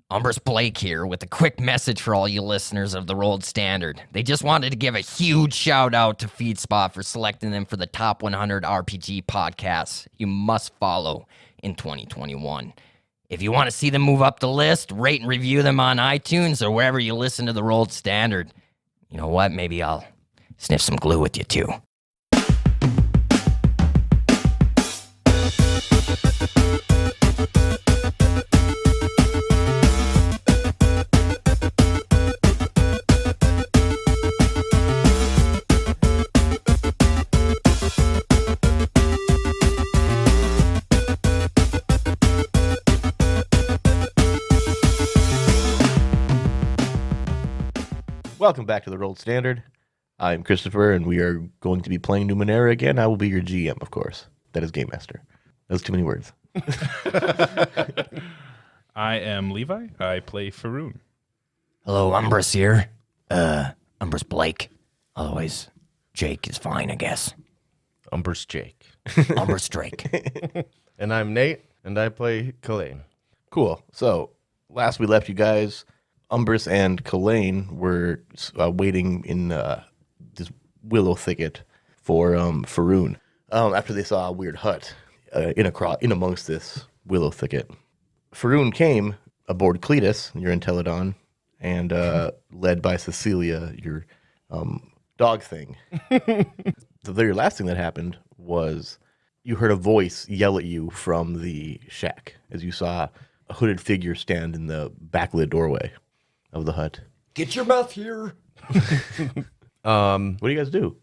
Umbrus Blake here with a quick message for all you listeners of the Rolled Standard. They just wanted to give a huge shout out to FeedSpot for selecting them for the top 100 RPG podcasts you must follow in 2021. If you want to see them move up the list, rate and review them on iTunes or wherever you listen to the Rolled Standard. You know what? Maybe I'll sniff some glue with you too. Welcome back to the Rolled Standard. I'm Christopher, and we are going to be playing Numenera again. I will be your GM, of course. That is Game Master. That was too many words. I am Levi. I play Faroon. Hello, Umbrus here. Umbrus Blake. Otherwise, Jake is fine, I guess. Umbrus Jake. Umbrus Drake. And I'm Nate, and I play Kalain. Cool. So, last we left you guys, Umbrus and Kalain were waiting in this willow thicket for Faroon after they saw a weird hut in amongst this willow thicket. Faroon came aboard Cletus, your Entelodon, and led by Cecilia, your dog thing. The very last thing that happened was you heard a voice yell at you from the shack as you saw a hooded figure stand in the backlit doorway of the hut. Get your mouth here. What do you guys do?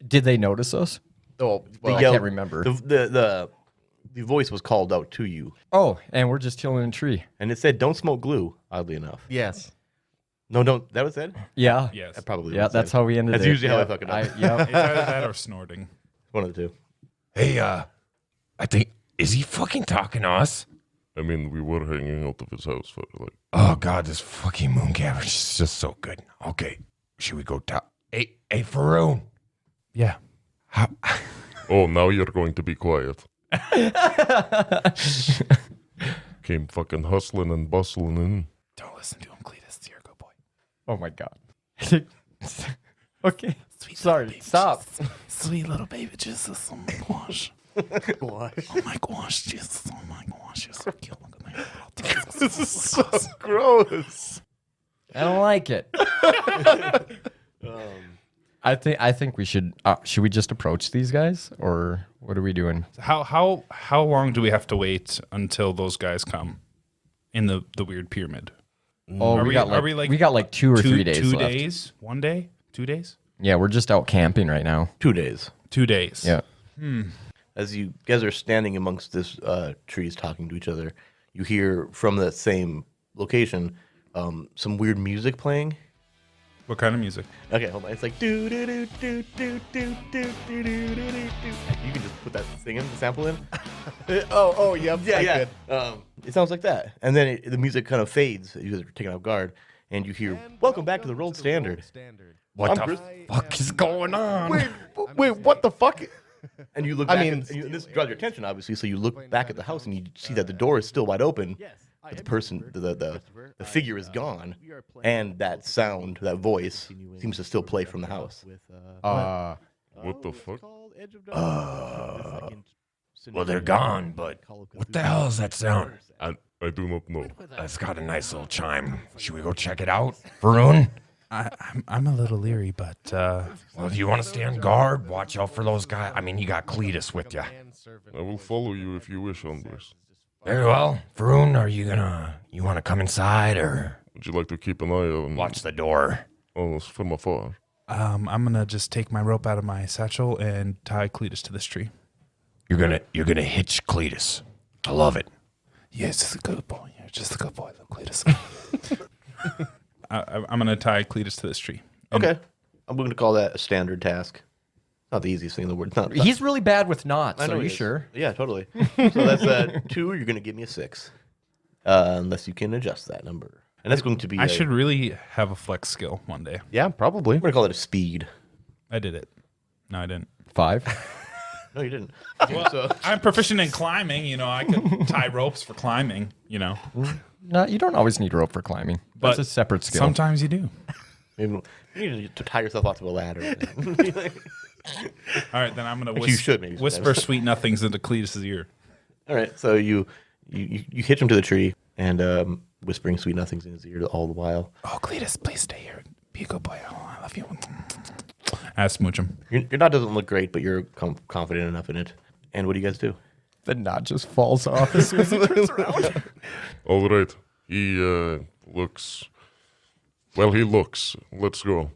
Did they notice us? Oh, I can't remember. The voice was called out to you, Oh, and we're just chilling in a tree. and it said, "Don't smoke glue." Oddly enough, Yes. no, don't. That was said. Yeah. Yes. That probably. Yeah, was that's said. how we ended That's it. usually how Yeah. I fuck it up. Yeah. It's either that or snorting. One of the two. Hey, I think, is he fucking talking to us? I mean, we were hanging out of his house for like. Oh, God, this fucking moon cavern is just so good. Okay, should we go talk? Hey, Faroon. Yeah. How, Oh, now you're going to be quiet. Came fucking hustling and bustling in. Don't listen to him, Cletus. You're a good boy. Oh my god. Okay. Sorry. Stop. Sweet little baby Jesus. Oh my gosh. What? Oh my gosh, Jesus. Oh my gosh. You're so cute. Look at my This is so gross. I don't like it. I think we should we just approach these guys, or what are we doing? How long do we have to wait until those guys come in the weird pyramid? Oh, Are we we- got are we, like, 2 or 3 days Two left. days? 1 day? 2 days? Yeah, we're just out camping right now. 2 days. 2 days. Yeah. As you guys are standing amongst this trees talking to each other, you hear from the same location some weird music playing. What kind of music? Okay, hold on. It's like do do do do do do do do do do do. You can just put that thing in, the sample in. Oh, yep. Yeah. It sounds like that, and then the music kind of fades. You guys are taken off guard, and you hear, "Welcome back to the Rolled Standard." what the fuck is going on? Wait, what the fuck? And you look back, and this draws your attention, obviously, so you look back at the house, and you see that the door is still wide open, but the person, the figure is gone, and that sound, that voice, seems to still play from the house. What the fuck? Well, they're gone, but what the hell is that sound? I do not know. It's got a nice little chime. Should we go check it out? Faroon? I'm a little leery, but Well, do you want to stay on guard? Watch out for those guys. I mean, you got Cletus with you. I will follow you if you wish, Umbrus. Very well. Faroon, you want to come inside or Would you like to keep an eye on watch the door? on us from afar? I'm gonna just take my rope out of my satchel and tie Cletus to this tree. You're gonna hitch Cletus. I love it. Yes, just a good boy. You're just a good boy, little Cletus. I'm gonna tie Cletus to this tree. And Okay, I'm going to call that a standard task. Not the easiest thing in the world. Not, He's really bad with knots. I know Are he you is. sure? Yeah, totally. So that's 2. You're going to give me a 6, unless you can adjust that number. And that's going to be. I should really have a flex skill one day. Yeah, probably. We're going to call it a speed. I did it. No, I didn't. 5. No, you didn't. Well, So I'm proficient in climbing. You know, I could tie ropes for climbing. You know. No, you don't always need rope for climbing. That's a separate skill. Sometimes you do. Maybe you need to tie yourself onto a ladder. All right, then I'm gonna You should maybe. whisper sweet nothings into Cletus's ear. All right, so you hitch him to the tree and whispering sweet nothings in his ear all the while. Oh, Cletus, please stay here. Be a good boy. Oh, I love you. I smooch him. Your knot doesn't look great, but you're confident enough in it. And what do you guys do? The knot just falls off as soon as he turns around. All right. He looks. Well, he looks. Let's go.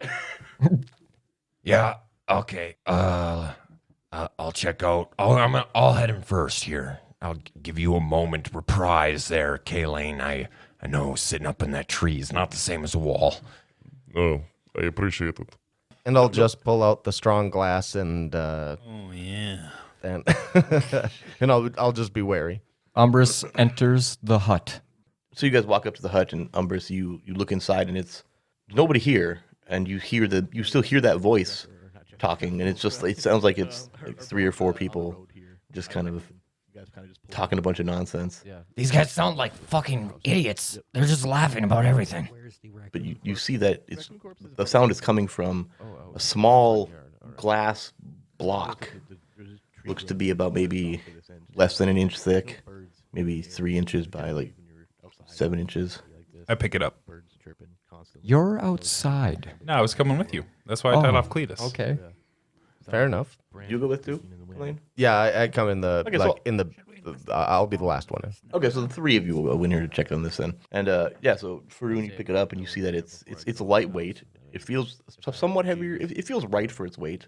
Yeah. Okay. I'll check out. I'll head in first here. I'll give you a moment to reprise there, Kalain. I know sitting up in that tree is not the same as a wall. Oh, I appreciate it. And I'll just pull out the strong glass and Oh yeah. then and I'll just be wary. Umbrus enters the hut. So you guys walk up to the hut, and Umbrus, you look inside, and it's nobody here, and you still hear that voice talking, and it sounds like it's like 3 or 4 people just kind of talking a bunch of nonsense. These guys sound like fucking idiots. They're just laughing about everything. But you see that the sound is coming from a small glass block. Looks to be about maybe less than an inch thick, maybe 3 inches by like 7 inches. I pick it up. You're outside. No, I was coming with you. That's why I tied off Cletus. Okay. Fair enough. You go with too, Kalain? Yeah, I come in the Okay, so- I'll be the last one in. Okay, so the 3 of you will go in here to check on this then. And so Faroon, you pick it up and you see that it's lightweight. It feels somewhat heavier. It feels right for its weight.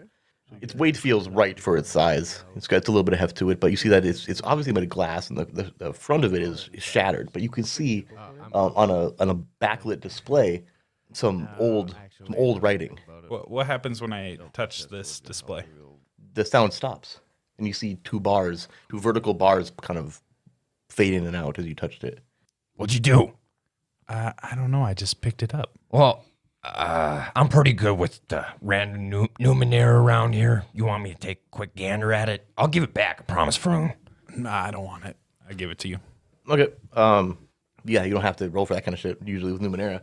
Its weight feels right for its size. It's a little bit of heft to it, but you see that it's obviously made of glass, and the front of it is shattered. But you can see on a backlit display some old writing. What happens when I touch this display? The sound stops, and you see 2 vertical bars, kind of fade in and out as you touched it. What'd you do? I don't know. I just picked it up. Well, I'm pretty good with the random Numenera around here. You want me to take a quick gander at it? I'll give it back, I promise, Faroon. Nah, I don't want it. I give it to you. Okay. Yeah, you don't have to roll for that kind of shit usually with Numenera.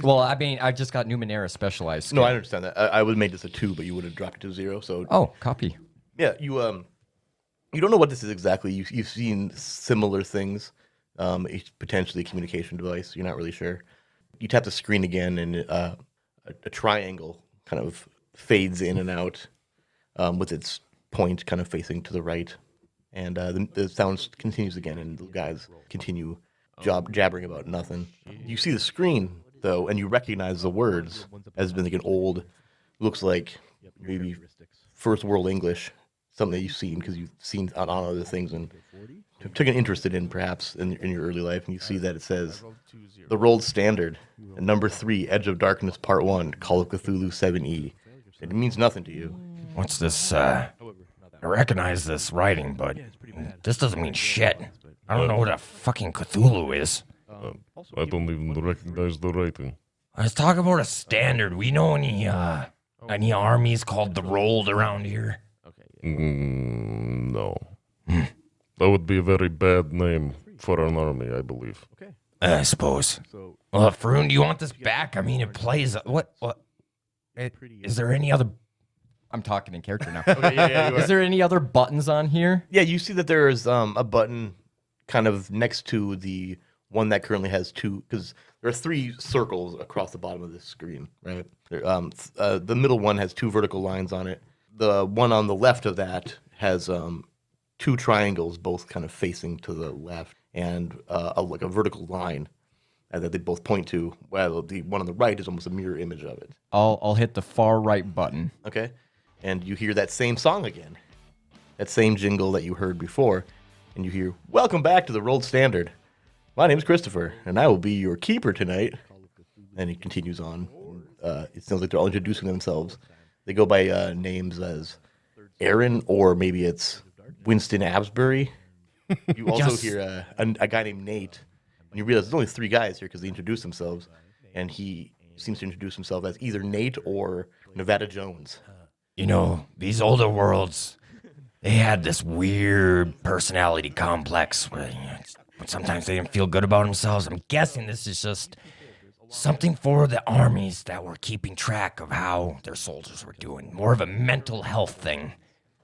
Well, I mean, I just got Numenera specialized. No, skill. I understand that. I would have made this a 2, but you would have dropped it to 0. So Oh, copy. yeah, you don't know what this is exactly. You've seen similar things. It's potentially a communication device. You're not really sure. You tap the screen again, and a triangle kind of fades in and out with its point kind of facing to the right. And the sound continues again, and the guys continue jabbering about nothing. You see the screen, though, and you recognize the words as being like an old, looks like maybe first world English, something that you've seen because you've seen on other things and took an interest in perhaps in your early life. And you see that it says, the Rolled Standard, number 3, Edge of Darkness, Part 1, Call of Cthulhu 7E. It means nothing to you. What's this? I recognize this writing, but this doesn't mean shit. I don't know what a fucking Cthulhu is. I don't even recognize the writing. Let's talk about a standard. We know any armies called the Rolled around here? No. That would be a very bad name for an army, I believe. I suppose. Well, Faroon, do you want this back? I mean, it plays. What? Is there any other? I'm talking in character now. Yeah, Is there any other buttons on here? Yeah, you see that there is a button kind of next to the one that currently has 2, because there are 3 circles across the bottom of this screen, right? The middle one has 2 vertical lines on it. The one on the left of that has 2 triangles, both kind of facing to the left, and like a vertical line that they both point to. Well, the one on the right is almost a mirror image of it. I'll hit the far right button. Okay, and you hear that same song again, that same jingle that you heard before, and you hear, "Welcome back to the Rolled Standard. My name's Christopher, and I will be your keeper tonight." And he continues on. It sounds like they're all introducing themselves. They go by names as Aaron, or maybe it's Winston Absbury. You also hear a guy named Nate, and you realize there's only 3 guys here because they introduce themselves, and he seems to introduce himself as either Nate or Nevada Jones. You know, these older worlds, they had this weird personality complex where Sometimes they didn't feel good about themselves. I'm guessing this is just something for the armies that were keeping track of how their soldiers were doing. More of a mental health thing.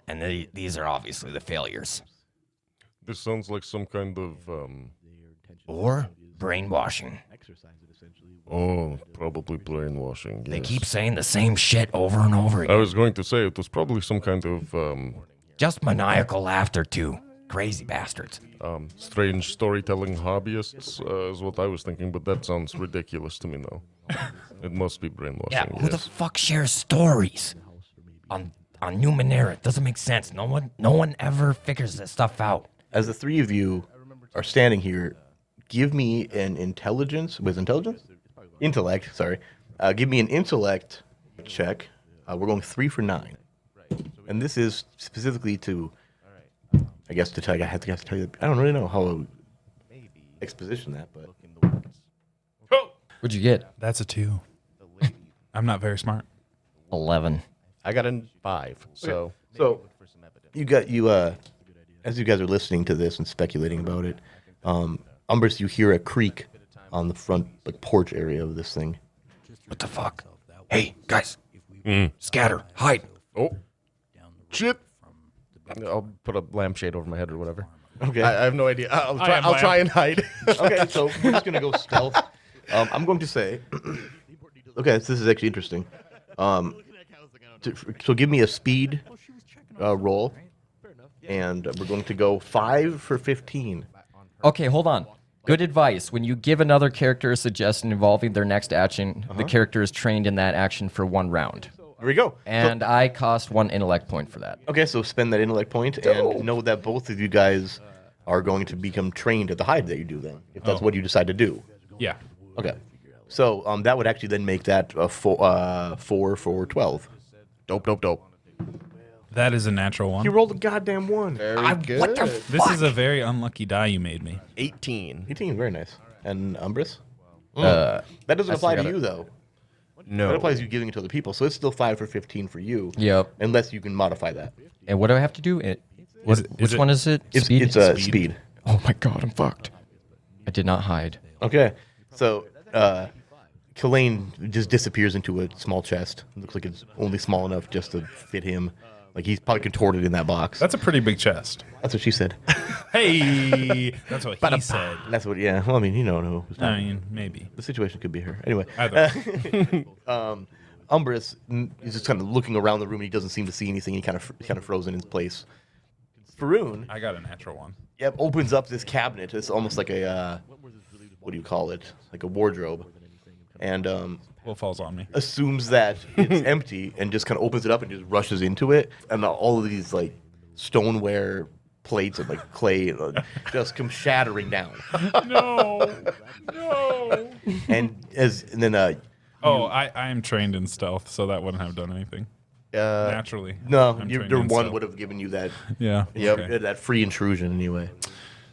And these are obviously the failures. This sounds like some kind of, Or brainwashing. oh, probably brainwashing. They yes. keep saying the same shit over and over I again. was going to say it was probably some kind of Just maniacal laughter, too. Crazy bastards. strange storytelling hobbyists, is what I was thinking, but that sounds ridiculous to me now. It must be brainwashing. Yeah, who the fuck shares stories on Numenera? It doesn't make sense. No one ever figures this stuff out. As the three of you are standing here, give me an intellect. Sorry, give me an intellect check. We're going 3 for 9, and this is specifically to, I guess to tell you. I have to tell you. I don't really know how to exposition that, but What'd you get? That's a 2. I'm not very smart. 11. I got a 5. So you got as you guys are listening to this and speculating about it, Umbrus, you hear a creak on the front porch area of this thing. What the fuck? Hey, guys. Scatter. Hide. Oh, shit. I'll put a lampshade over my head or whatever. Okay. I have no idea. I'll am try and hide. Okay, so we're just gonna go stealth. I'm going to say, okay, this is actually interesting. So give me a speed roll, and we're going to go 5 for 15. Okay, hold on. Good advice. When you give another character a suggestion involving their next action, the character is trained in that action for 1 round. There we go. And I cost 1 intellect point for that. Okay, so spend that intellect point and know that both of you guys are going to become trained at the hide that you do then, if that's what you decide to do. Yeah. Okay. So that would actually then make that 4 for 12. Dope. That is a natural one. You rolled a goddamn 1. Very good. What the This is a very unlucky die you made me. 18. 18, very nice. And Umbrus? Uh, That doesn't I apply to still got you, though. No. That applies to you giving it to other people, so it's still 5 for 15 for you. Yep. Unless you can modify that. And what do I have to do? Which one is it? It's Speed? it's speed. Oh my god, I'm fucked. I did not hide. Okay, so Kalain just disappears into a small chest. It looks like it's only small enough just to fit him. Like he's probably contorted in that box. That's a pretty big chest. That's what she said. Hey, that's what he said. That's what. Yeah. Well, I mean, you know who's I talking. mean, maybe. The situation could be her. Anyway, Either. Umbrus is just kind of looking around the room. And he doesn't seem to see anything. He kind of frozen in his place. Faroon, I got a natural one. yep, opens up this cabinet. It's almost like a what do you call it? Like a wardrobe, and What falls on me? assumes that it's empty and just kind of opens it up and just rushes into it, and all of these like stoneware plates and like clay just come shattering down. No. And then Oh, I am trained in stealth, so that wouldn't have done anything. Naturally. no, I'm your trained in one stealth. would have given you that Yeah. okay. that free intrusion anyway.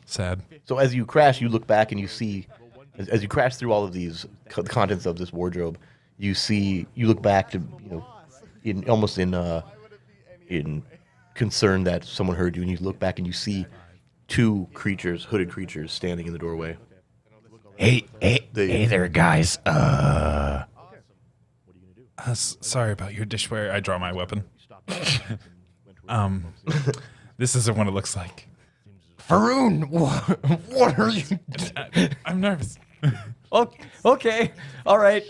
Sad. So as you crash, you look back and you see, as you crash through all of these contents of this wardrobe, you look back to in concern that someone heard you, and you look back and you see 2 hooded creatures standing in the doorway. Hey there, guys. Sorry about your dishware. I draw my weapon. This isn't what it looks like. Faroon, what are you doing? I'm nervous. Okay. All right.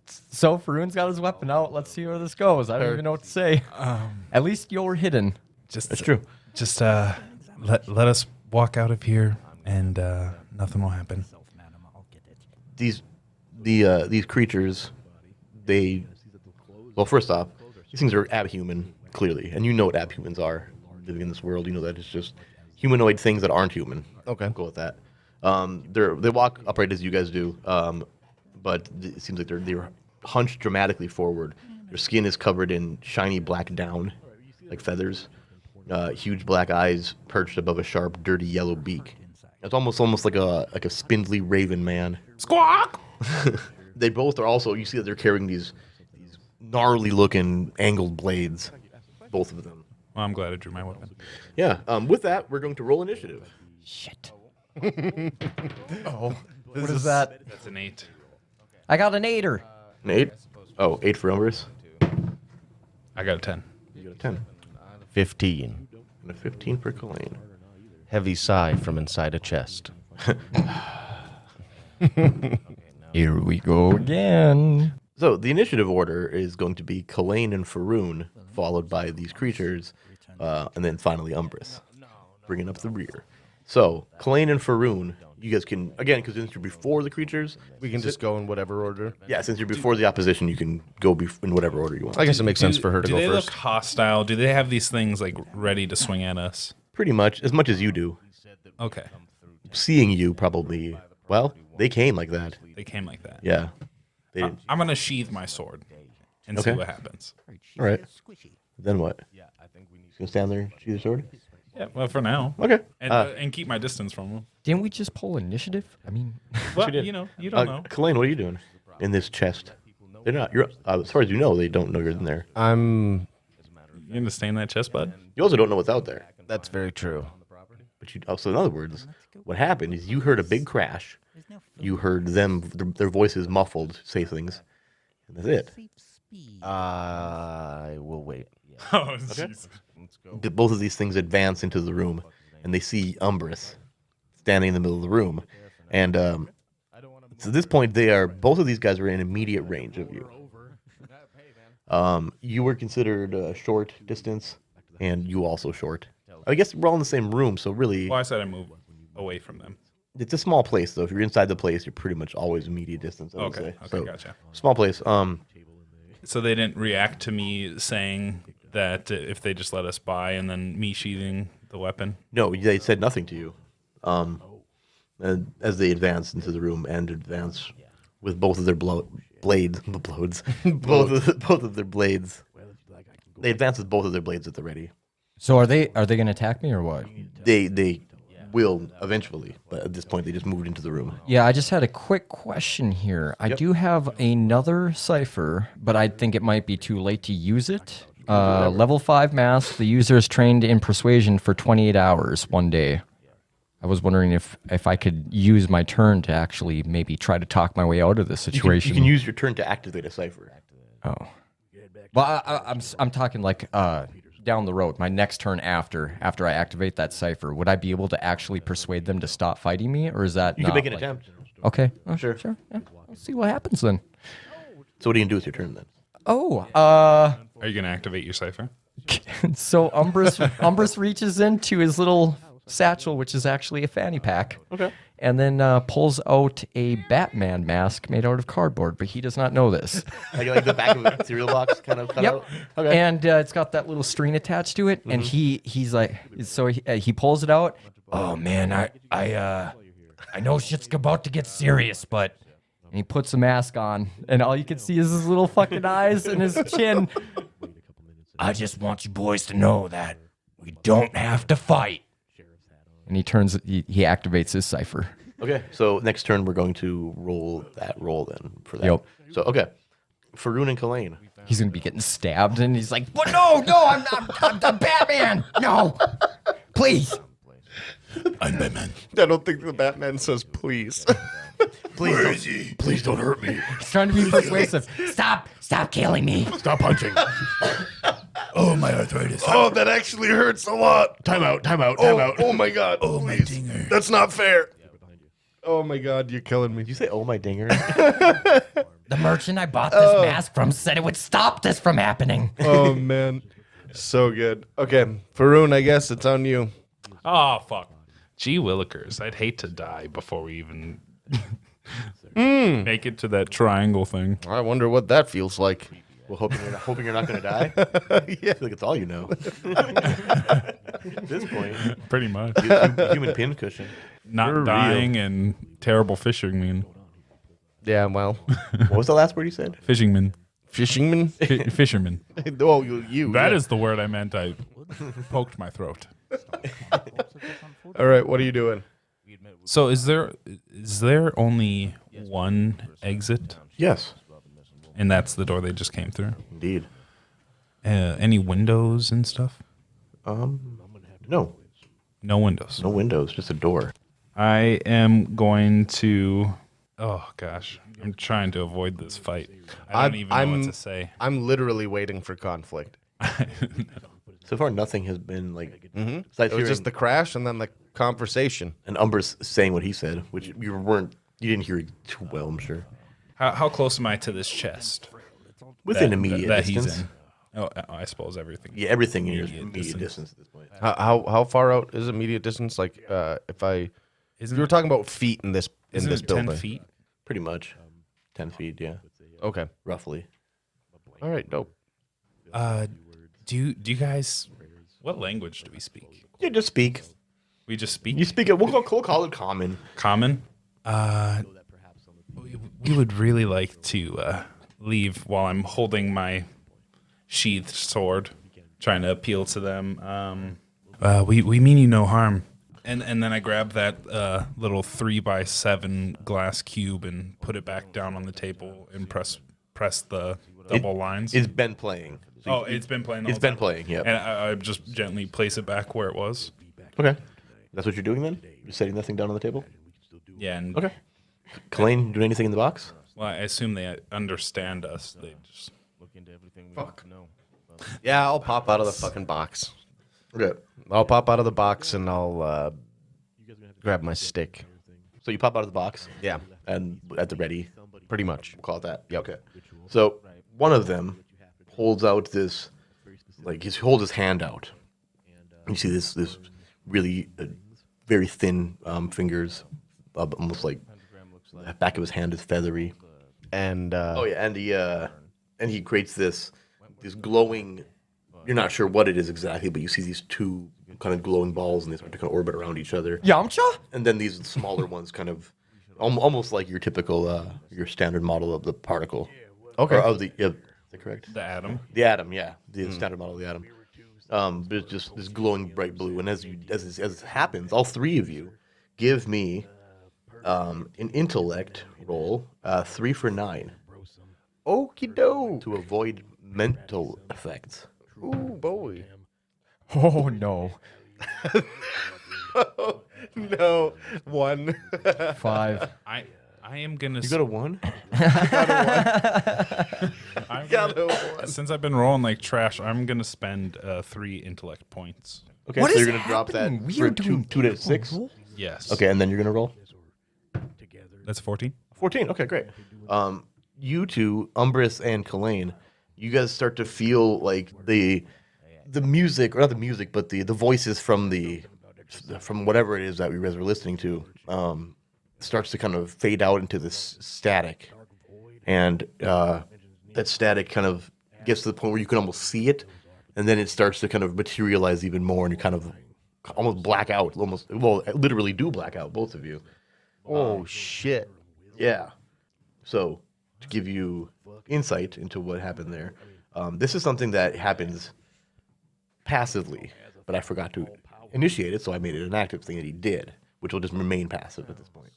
So Faroon's got his weapon out. Let's see where this goes. I don't even know what to say. At least you're hidden. That's true. Just let us walk out of here, and nothing will happen. These creatures, first off, these things are abhuman, clearly, and you know what abhumans are living in this world. You know that it's just humanoid things that aren't human. Okay. I'll go with that. They walk upright as you guys do, but it seems like they're hunched dramatically forward. Their skin is covered in shiny black down, like feathers. Huge black eyes perched above a sharp, dirty yellow beak. It's almost like a spindly raven man. Squawk! They both are also. You see that they're carrying these gnarly looking angled blades, both of them. Well, I'm glad I drew my weapon. Yeah. With that, we're going to roll initiative. Shit. What is that? That's an 8. I got an 8er. An 8? Oh, 8 for Umbrus. I got a 10. You got a 10. 15. And a 15 for Kalain. Heavy sigh from inside a chest. Here we go again. So the initiative order is going to be Kalain and Faroon, followed by these creatures, and then finally Umbrus, bringing up the rear. So Kalain and Faroon, you guys can, again, because since you're before the creatures, We can just go in whatever order. yeah, since you're before the opposition, you can go in whatever order you want. I guess it makes sense for her to do go they first. look hostile? Do they have these things like ready to swing at us? Pretty much as you do. Okay. Seeing you probably, well, they came like that. They came like that. Yeah. They didn't. I'm going to sheathe my sword and see Okay. what happens. All right. Then what? You gonna stand there and shoot your sword? Yeah, well, for now. Okay. And keep my distance from them. Didn't we just pull initiative? I mean, Well, you know, you don't know. Kalain, what are you doing in this chest? They're not. You're as far as you know, they don't know you're in there. I'm. You gonna stay in that chest, bud? You also don't know what's out there. That's very true. But you also, in other words, what happened is you heard a big crash. You heard them, their voices muffled, say things, and that's it. I will wait. Oh, jeez. Both of these things advance into the room, and they see Umbrus standing in the middle of the room. And so at this point, both of these guys are in immediate range of you. You were considered short distance, and you also short. I guess we're all in the same room, so really, Well, I said I move away from them. it's a small place, though. If you're inside the place, you're pretty much always immediate distance, I would Okay, say. okay, So, gotcha. small place. So they didn't react to me saying that if they just let us by and then me sheathing the weapon. No, they said nothing to you. And as they advance into the room and advance with both of their blades, both of their blades. They advance with both of their blades at the ready. so are they going to attack me or what? They will eventually, but at this point they just moved into the room. Yeah, I just had a quick question here. I do have another cipher, but I think it might be too late to use it. Level 5 mask. The user is trained in persuasion for 28 hours one day. I was wondering if I could use my turn to actually maybe try to talk my way out of this You situation. can use your turn to activate a cipher. Oh. Well, I'm talking like down the road, my next turn after I activate that cipher. Would I be able to actually persuade them to stop fighting me, or is that You not, can make an like- attempt. Okay. Sure. Sure. Yeah. Let's see what happens then. So what are you gonna do with your turn then? Oh, Are you going to activate your cipher? so Umbrus reaches into his little satchel, which is actually a fanny pack. Okay. And then pulls out a Batman mask made out of cardboard, but he does not know this. Like the back of a cereal box kind of cut out? Okay. And it's got that little string attached to it, and he's like, so he pulls it out. Oh man, I know shit's about to get serious, but And he puts a mask on, and all you can see is his little fucking eyes and his chin. I just want you boys to know that we don't have to fight. And he activates his cipher. Okay. So next turn we're going to roll then for that. Yep. So okay. Faroon and Kalain. He's gonna be getting stabbed, and he's like, But no, I'm Batman. No, please. I'm Batman. I don't think the Batman says please. Please don't hurt me. he's trying to be persuasive. Stop killing me. Stop punching. Oh, my arthritis. Oh, that actually hurts a lot. Time out. Oh my god. Oh, my dinger. That's not fair. Oh my god, you're killing me. Did you say, oh my dinger? The merchant I bought this mask from said it would stop this from happening. Oh man. So good. Okay, Faroon, I guess it's on you. Oh, fuck. Gee willikers. I'd hate to die before we even make it to that triangle thing. I wonder what that feels like. Well, hoping you're not going to die? Yeah. I feel like it's all you know. At this point, Pretty much. human pin cushion. Not dying and terrible fisherman. Yeah, well, What was the last word you said? Fisherman. fishingman. Fisherman. Oh, you. That yeah. is the word I meant. I poked my throat. All right, what are you doing? So is there only one exit? Yes, And that's the door they just came through? indeed. Any windows and stuff? No, No windows. no windows, just a door. I am going to. Oh gosh, I'm trying to avoid this fight. I don't even know what to say. I'm literally waiting for conflict. So far, nothing has been like. It Besides was just hearing the crash and then the conversation. and Umbrus saying what he said, which you didn't hear it too well, I'm sure. How close am I to this chest? Within that- immediate that distance. he's in. Oh, I suppose everything. Yeah, everything in your Immediate immediate distance at this point. How far out is immediate distance? Like if you were talking about feet in this Isn't it building. 10 feet? Pretty much, 10 feet. Yeah, Okay. roughly. All right. Dope. Do you guys? What language do we speak? Yeah, just speak. We just speak You speak it. We'll call it common. common. We would really like to leave while I'm holding my sheathed sword, trying to appeal to them. We mean you no harm. And then I grab that little 3x7 glass cube and put it back down on the table and press the double lines. It's been playing. So It's been playing. It's been playing. Yeah. And I just gently place it back where it was. Okay. That's what you're doing then? You're setting that thing down on the table? Yeah. And Okay. Kalain, doing anything in the box? well, I assume they understand us. They just Yeah, I'll pop out of the fucking box. Okay. I'll pop out of the box and I'll grab my stick. So you pop out of the box Yeah, and at the ready. pretty much. We'll call it that. Yep. Okay. So one of them holds out this, like he holds his hand out. You see this really very thin fingers, almost like the back of his hand is feathery. And Oh yeah, and he creates this glowing. You're not sure what it is exactly, but you see these two kind of glowing balls, and they start to kind of orbit around each other. Yamcha? And then these smaller ones, kind of almost like your typical, your standard model of the particle. Okay. Or of the, yeah, is that correct? the atom. The atom, yeah, the standard model of the atom. But it's just this glowing bright blue, and as it happens, all three of you give me an intellect roll, 3 for 9, okie doke. to avoid mental effects. Ooh boy. Oh no. No, 1. 5. I am gonna. You got a 1? I'm gonna since I've been rolling like trash, I'm gonna spend 3 intellect points. Okay, What so is you're gonna drop that happening? We for are doing 2 to 6. Yes. Okay, and then you're gonna roll That's 14. 14. Okay, great. You two, Umbrus and Kalain, you guys start to feel like the music, or not the music, but the voices from whatever it is that you guys are listening to, starts to kind of fade out into this static, and that static kind of gets to the point where you can almost see it, and then it starts to kind of materialize even more, and you kind of almost black out, literally do black out, both of you. Oh shit. Yeah. So, to give you insight into what happened there, this is something that happens passively, but I forgot to initiate it, so I made it an active thing that he did, which will just remain passive at this point.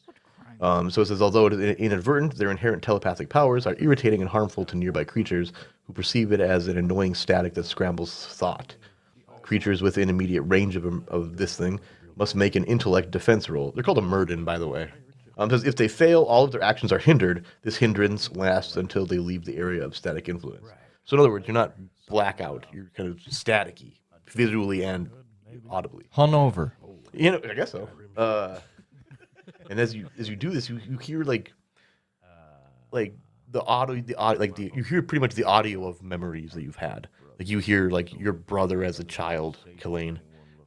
So it says, although it is inadvertent, their inherent telepathic powers are irritating and harmful to nearby creatures who perceive it as an annoying static that scrambles thought. Creatures within immediate range of this thing must make an intellect defense roll. They're called a Murden, by the way. Says if they fail, all of their actions are hindered. This hindrance lasts until they leave the area of static influence. So in other words, you're not blackout. You're kind of staticky, visually and audibly. Hungover. You know, I guess so. And as you do this, you hear like the audio, you hear pretty much the audio of memories that you've had. Like you hear like your brother as a child, Kalain,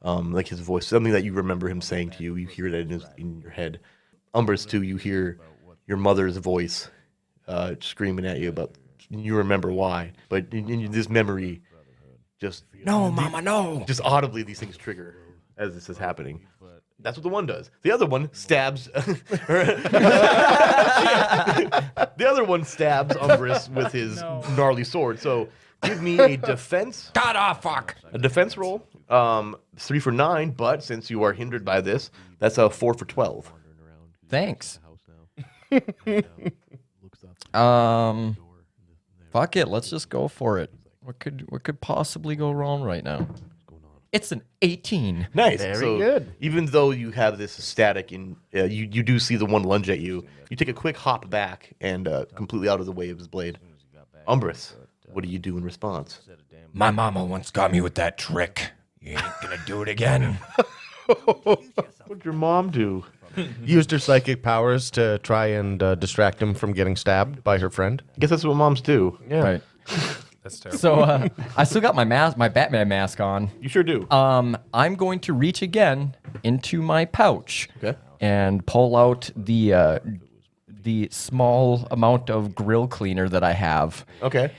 like his voice, something that you remember him saying to you. You hear that in your head. Umbrus too, you hear your mother's voice screaming at you, but you remember why. But in this memory, just No, Mama, no. just audibly these things trigger as this is happening. That's what the one does. The other one stabs. The other one stabs Umbrus with his gnarly sword. So give me a defense. God, fuck. A defense roll. 3 for 9, but since you are hindered by this, that's a 4 for 12. Thanks. Fuck it. Let's just go for it. What could possibly go wrong right now? It's an 18. Nice. Very So good. Even though you have this static and you do see the one lunge at you, you take a quick hop back and completely out of the way of his blade. Umbrus, what do you do in response? My mama once got me with that trick. You ain't gonna do it again. What'd your mom do? Used her psychic powers to try and distract him from getting stabbed by her friend. I guess that's what moms do. Yeah. Right. That's terrible. So I still got my mask, my Batman mask on. You sure do. I'm going to reach again into my pouch Okay. and pull out the small amount of grill cleaner that I have. Okay.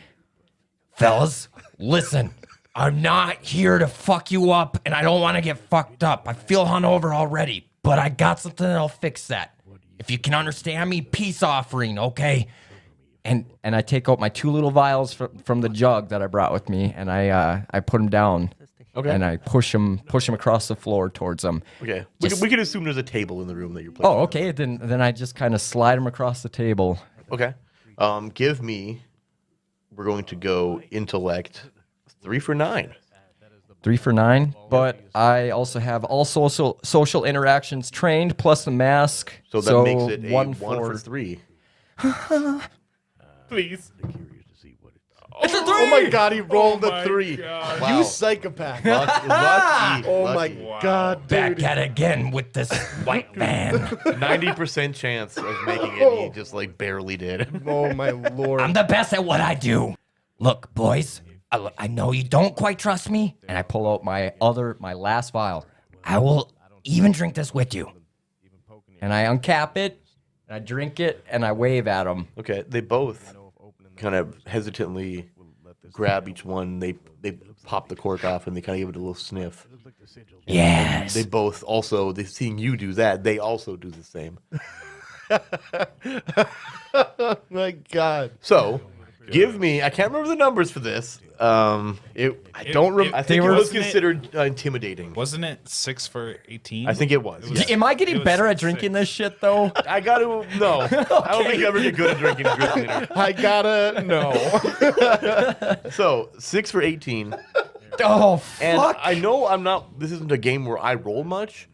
Fellas, listen. I'm not here to fuck you up, and I don't want to get fucked up. I feel hungover already, but I got something that'll fix that. If you can understand me, peace offering, okay? And I take out my 2 little vials from the jug that I brought with me, and I put them down. Okay. And I push them across the floor towards them. Okay. Just- We can assume there's a table in the room that you're playing. Oh, okay. Then I just kind of slide them across the table. Okay. Give me. We're going to go intellect 3 for 9. 3 for 9. But I also have all social interactions trained plus the mask. So that makes it a 1 for 3. Please. Oh my god, he rolled a 3. Wow. You psychopath. Lucky. Oh my god, Back dude. at it again with this white van. 90% chance of making it. He just like barely did. Oh my lord. I'm the best at what I do. Look, boys, I know you don't quite trust me, And I pull out my last vial. I will even drink this with you. And I uncap it, and I drink it, and I wave at them. Okay. They both kind of hesitantly grab each one. They pop the cork off and they kind of give it a little sniff. Yes. They both also, they seeing you do that, they also do the same. My god. So, give me, I can't remember the numbers for this. I don't remember. I think it was wasn't it- considered intimidating. Wasn't it 6 for 18? I think it was. Yeah. Am I getting It was better at 6. drinking this shit, though? I got to, no. I don't think you ever get good at drinking grill cleaner. I gotta know. So, 6 for 18. Oh, And fuck. I know I'm not, this isn't a game where I roll much.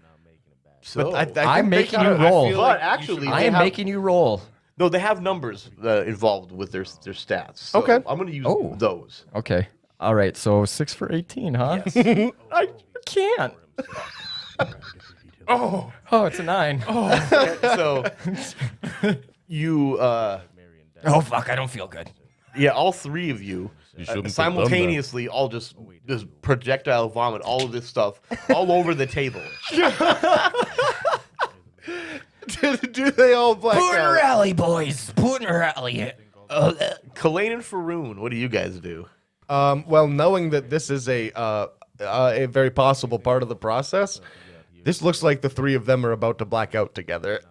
So, I think I'm they making you gotta- roll. feel but like you actually, should- I they am have- making you roll. No, they have numbers involved with their stats. So Okay. I'm going to use Oh. those. Okay. All right. So 6 for 18, huh? Yes. I can't. Oh, It's a 9. So you, Oh, fuck, I don't feel good. yeah, all 3 of you, shouldn't have done that. simultaneously, all just projectile vomit all of this stuff all over the table. Do they all black Putin out? rally, boys. Putin rally. Kalain and Faroon, what do you guys do? Well, knowing that this is a very possible part of the process, this looks like the 3 of them are about to black out together.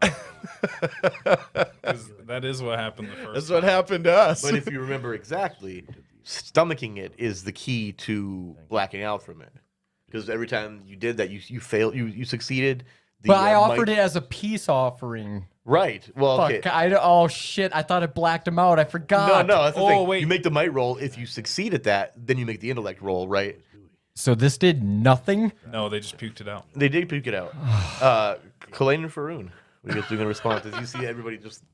'cause that is what happened the first That's what happened to us. But if you remember exactly, stomaching it is the key to blacking out from it. Because every time you did that, you failed, you succeeded. The, But I offered might- it as a peace offering. Right. Well, okay. Fuck. Oh, shit. I thought it blacked him out. I No, forgot. no, that's the Oh, thing. wait. You make the might roll. If you succeed at that, then you make the intellect roll, right? So this did nothing? No, they just puked it out. They did puke it out. Kalain and Faroon, what are you guys doing in response? As you see everybody just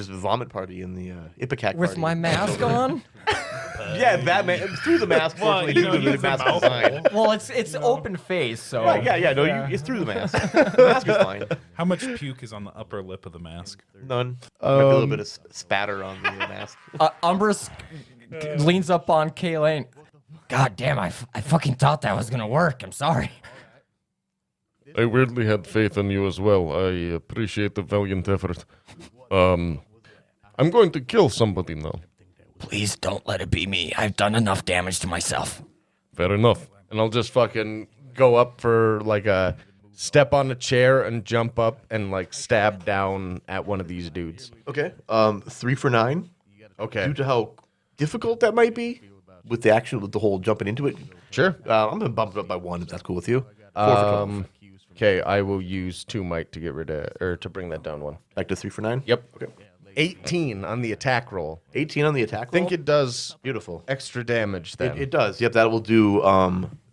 vomit party in the Ipecac With party. my mask on? Yeah, Batman through the mask. Well, Fortunately, you know, due to the use the mask mouth. design. Well, it's open face, so. Right, yeah. No, it's through the mask. The mask is fine. How much puke is on the upper lip of the mask? None. Might be a little bit of spatter on the mask. Umbrus leans up on Kalain. God damn, I fucking thought that was gonna work. I'm sorry. I weirdly had faith in you as well. I appreciate the valiant effort. I'm going to kill somebody now. Please don't let it be me. I've done enough damage to myself. Fair enough. And I'll just fucking go up for like a step on a chair and jump up and like stab down at one of these dudes. Okay. 3 for 9. Okay. Due to how difficult that might be with the whole jumping into it. Sure. I'm gonna bump it up by 1 if that's cool with you. 4 for 12. Okay, I will use 2 might to get rid of or to bring that down 1. Back to 3 for 9. Yep. Okay. 18 on the attack roll. 18 on the attack roll. I think it does Beautiful. extra damage then. It does. Yep, that will do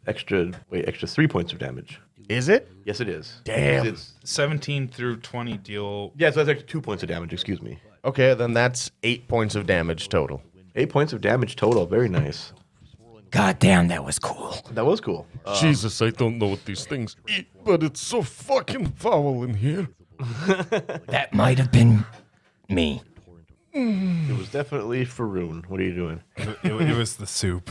extra 3 points of damage. Is it? Yes, it is. Damn. It's, 17 through 20 deal. yeah, so that's extra 2 points of damage. Excuse me. Okay, then that's 8 points of damage total. 8 points of damage total. Very nice. God damn, that was cool. That was cool. Jesus, I don't know what these things eat, but it's so fucking foul in here. That might have been me. It was definitely Faroon. What are you doing? It was the soup.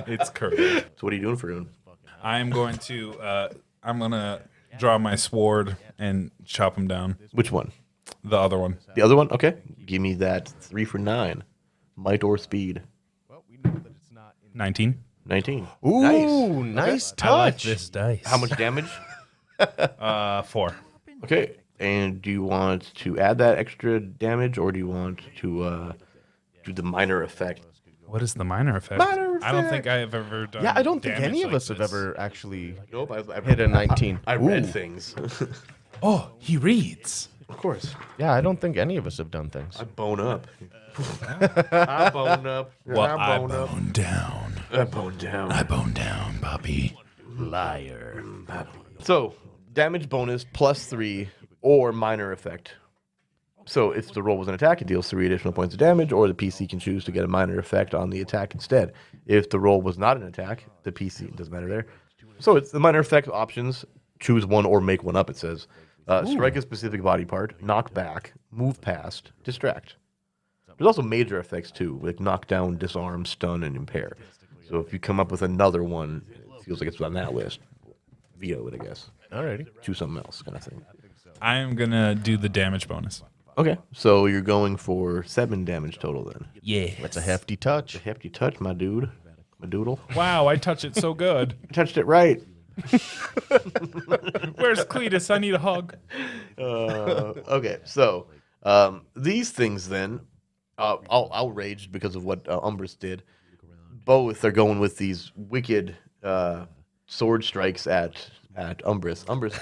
It's curved. So what are you doing, Faroon? I'm going to draw my sword and chop him down. Which one? The other one. The other one? Okay. Give me that 3 for 9. Might or speed. 19. 19. Ooh, nice touch. I like this dice. How much damage? 4. Okay. And do you want to add that extra damage, or do you want to do the minor effect? What is the minor effect? Minor I don't effect. think I have ever done. Yeah, I don't think damage any of like us have this. ever actually Nope. I've hit a 19. I read Ooh. things. Oh, he reads. Of course. Yeah, I don't think any of us have done things. I bone up. I bone up. Well, I bone up. bone down. I bone down. I bone down, puppy. Liar. So, damage bonus +3 or minor effect. So, if the roll was an attack, it deals 3 additional points of damage, or the PC can choose to get a minor effect on the attack instead. If the roll was not an attack, the PC, doesn't matter there. So, it's the minor effect options. Choose one or make one up, it says. Strike a specific body part, knock back, move past, distract. There's also major effects too, like knock down, disarm, stun, and impair. So if you come up with another one, it feels like it's on that list. Veto it, I guess. Alrighty. Choose something else, kind of thing. I am gonna do the damage bonus. Okay, so you're going for 7 damage total then. Yeah. That's a hefty touch. Hefty touch, my dude. My doodle. Wow, I touch it so good. You touched it right. Where's Cletus? I need a hug. Okay, so these things then, all outraged because of what Umbrus did, both are going with these wicked sword strikes at Umbrus. Umbrus,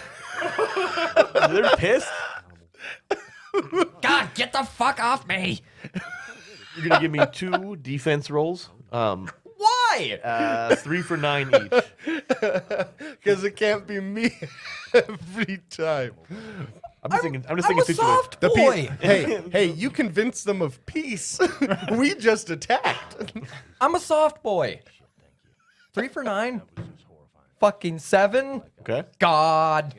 they're pissed. God, get the fuck off me! You're gonna give me 2 defense rolls. Why? 3 for 9 each. Because it can't be me every time. I'm just thinking I'm a situation. soft boy. Hey, you convinced them of peace. We just attacked. I'm a soft boy. 3 for 9. Fucking 7. Okay. God.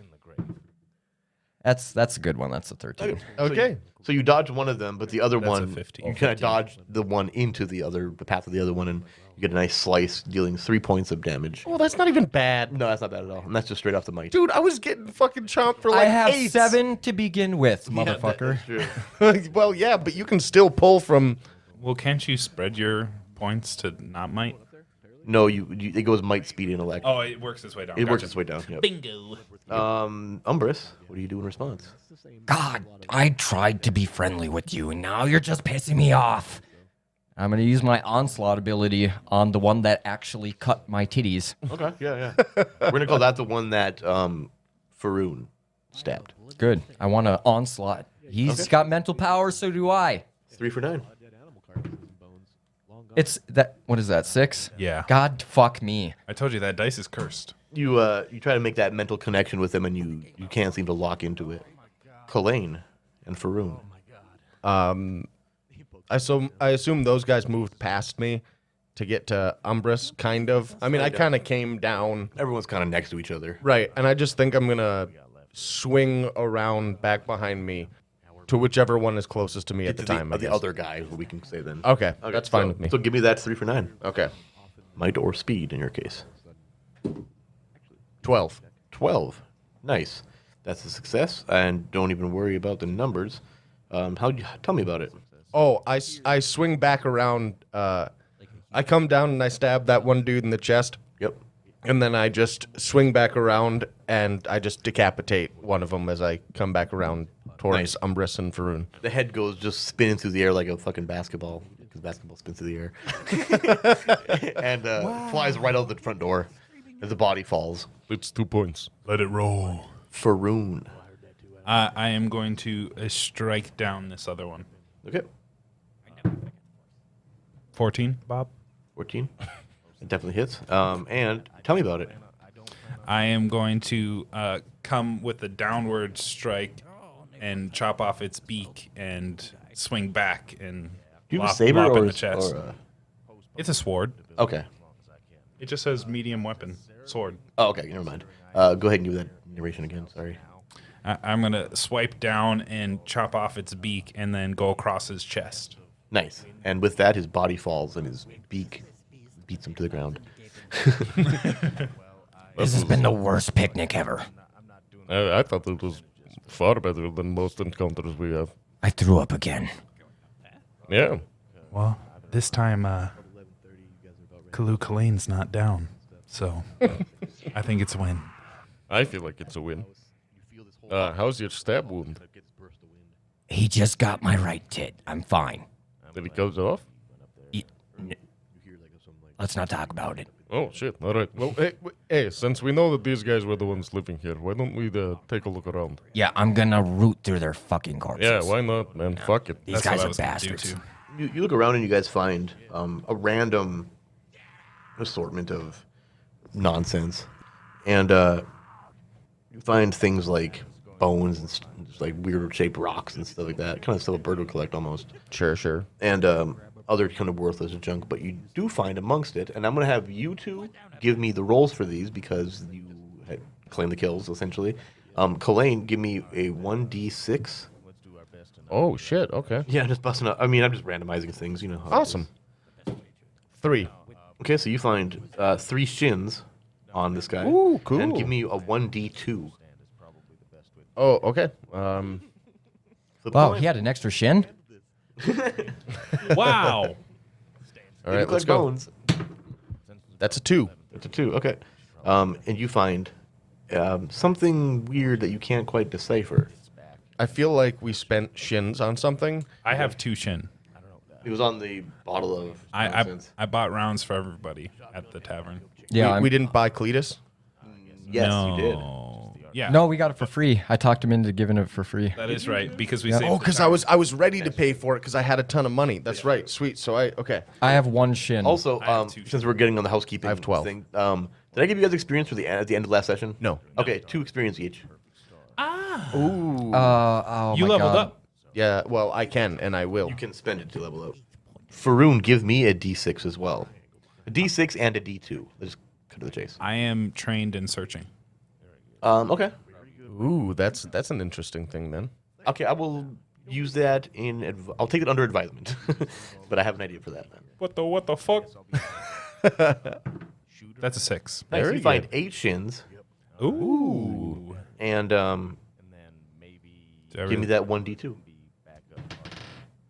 That's a good one. That's a 13. Okay. So you dodge one of them, but the other That's a one, 15. you kind of dodge the one into the path of the other one, and you get a nice slice, dealing 3 points of damage. Well, that's not even bad. No, that's not bad at all. And that's just straight off the mic. Dude, I was getting fucking chomped for I like have 8. 7 to begin with, motherfucker. That's true. Well, yeah, but you can still pull from. Well, can't you spread your points to not might? No, it goes might, speed, intellect. Oh, it works its way down. It works Gotcha. its way down. Yep. Bingo. Umbrus, what do you do in response? God, I tried to be friendly with you, and now you're just pissing me off. I'm going to use my onslaught ability on the one that actually cut my titties. Okay, yeah. We're gonna call that the one that Faroon stabbed. Good. I want to onslaught. He's got mental power, so do I. 3 for 9. It's that. What is that? 6? Yeah. God fuck me. I told you that dice is cursed. You try to make that mental connection with them, and you can't seem to lock into it. Kalain and Faroon. I assume those guys moved past me to get to Umbrus, kind of. I mean, I kind of came down. Everyone's kind of next to each other. Right, and I just think I'm going to swing around back behind me to whichever one is closest to me at the time. I The guess. other guy, who we can say then. Okay, that's fine so, with me. So give me that 3 for 9. Okay. Might or speed in your case. 12. 12. Nice. That's a success, and don't even worry about the numbers. Tell me about it. Oh, I swing back around. I come down and I stab that one dude in the chest. Yep. And then I just swing back around and I just decapitate one of them as I come back around towards Nice. Umbrus and Faroon. The head goes just spinning through the air like a fucking basketball, because basketball spins through the air, and flies right out the front door as the body falls. It's 2 points. Let it roll. Faroon. I am going to strike down this other one. Okay. 14, Bob? 14. It definitely hits. And tell me about it. I am going to come with a downward strike and chop off its beak and swing back and Do you have a lop saber in or the chest. It's a sword. Okay. It just says medium weapon sword. Oh, okay. Never mind. Go ahead and give that narration again. Sorry. I'm going to swipe down and chop off its beak and then go across his chest. Nice. And with that, his body falls and his beak beats him to the ground. This has been the worst picnic ever. I thought it was far better than most encounters we have. I threw up again. Yeah. Well, this time, Kalain's not down. So, I think it's a win. I feel like it's a win. How's your stab wound? He just got my right tit. I'm fine. Did it go off? Let's not talk about it. Oh, shit. All right. Well, hey, since we know that these guys were the ones living here, why don't we take a look around? Yeah, I'm gonna root through their fucking corpses. Yeah, why not, man? Fuck it. These That's what guys I are was gonna do, bastards. too. You look around and you guys find a random assortment of nonsense. And you find things like bones and just like weird shaped rocks and stuff like that. Kind of stuff a bird would collect almost. Sure. And other kind of worthless junk. But you do find amongst it, and I'm going to have you two give me the rolls for these because you had claimed the kills, essentially. Kalain, give me a 1d6. Oh, shit. Okay. Yeah, just busting up. I mean, I'm just randomizing things, you know how it Awesome. 3. Okay, so you find 3 shins on this guy. Ooh, cool. And give me a 1d2. Oh, okay. Flip Wow, a coin. he had an extra shin? Wow. All You right, look let's like go. bones. That's a 2. It's a 2, okay. And you find something weird that you can't quite decipher. I feel like we spent shins on something. I have 2 shin. It was on the bottle of nonsense. I bought rounds for everybody at the tavern. Yeah, we didn't buy Cletus. Yes, no. you did. Yeah. No, we got it for free. I talked him into giving it for free. That is right because we Yeah. saved Oh, the because tavern. I was ready to pay for it because I had a ton of money. That's right. Sweet. So okay. I have 1 shin. Also, I have 2 since we're getting on the housekeeping I have 12. thing, did I give you guys experience at the end of last session? No. Okay, 2 experience each. Ooh. Oh You my leveled God. up. Yeah. Well, I can and I will. You can spend it to level up. Faroon, give me a d6 as well. A d6 and a d2. Let's just cut to the chase. I am trained in searching. Okay. Ooh, that's an interesting thing then. Okay, I will use that I'll take it under advisement. But I have an idea for that, man. What the fuck? That's a 6. Nice. Very You find good. 8 shins, Ooh. and give me that 1d2.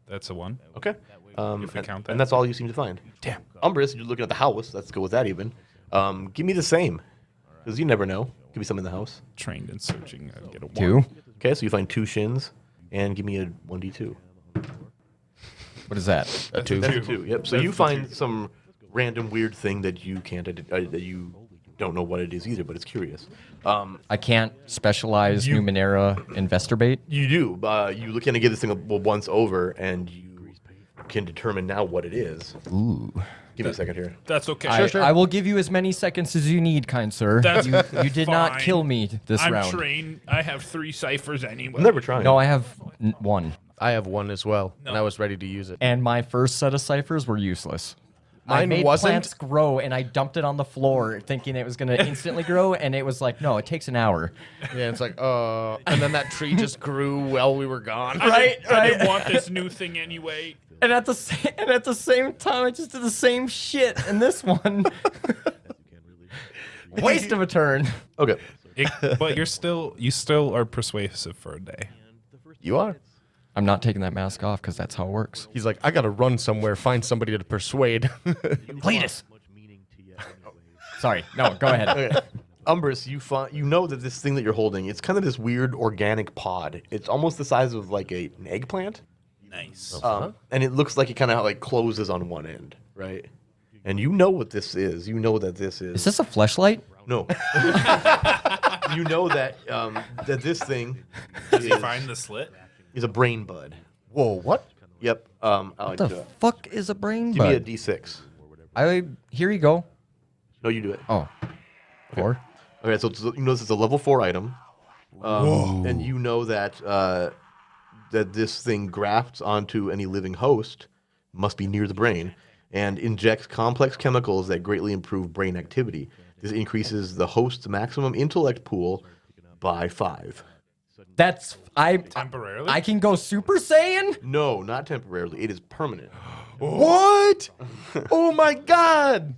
That's a 1. Okay. If we count that. And that's all you seem to find. Damn. Umbrus, you're looking at the house. Let's go with that even. Give me the same. Because you never know. Give me some in the house. Trained in searching. I get a 1. 2. Okay, so you find 2 shins, and give me a 1d2. What is that? A 2. That's a 2, yep. So you find some random weird thing that you can't, that you don't know what it is either, but it's curious. I can't specialize Numenera investor bait. You do. You look in and give this thing a once over, and you can determine now what it is. Ooh. Give me a second here. That's okay. I will give you as many seconds as you need, kind sir. That's You did not fine. kill me this I'm round. trained. I have 3 ciphers anyway. I'm never trying. No, I have 1. I have 1 as well, and I was ready to use it. And my first set of ciphers were useless. I Mine made wasn't. plants grow, and I dumped it on the floor, thinking it was going to instantly grow, and it was like, no, it takes an hour. Yeah, it's like, and then that tree just grew while we were gone. I didn't want this new thing anyway. And at the same time, I just did the same shit in this one. Waste of a turn. Okay. But you still are persuasive for a day. You are. I'm not taking that mask off because that's how it works. He's like, I gotta run somewhere, find somebody to persuade. Cletus. Sorry. No, go ahead. Okay. Umbrus, you know that this thing that you're holding, it's kind of this weird organic pod. It's almost the size of like an eggplant. Nice. And it looks like it kind of like closes on one end, right? And you know what this is. You know that this is. Is this a fleshlight? No. You know that that this thing Did you find the slit? is a brain bud. Whoa, what? Yep. I like What the to fuck is a brain give me a bud? d6. Here you go. No, you do it. Oh. 4. Okay, so you know this is a level 4 item. And you know that that this thing grafts onto any living host must be near the brain and injects complex chemicals that greatly improve brain activity. This increases the host's maximum intellect pool by 5. That's Temporarily? I can go Super Saiyan? No, not temporarily. It is permanent. What? Oh my god!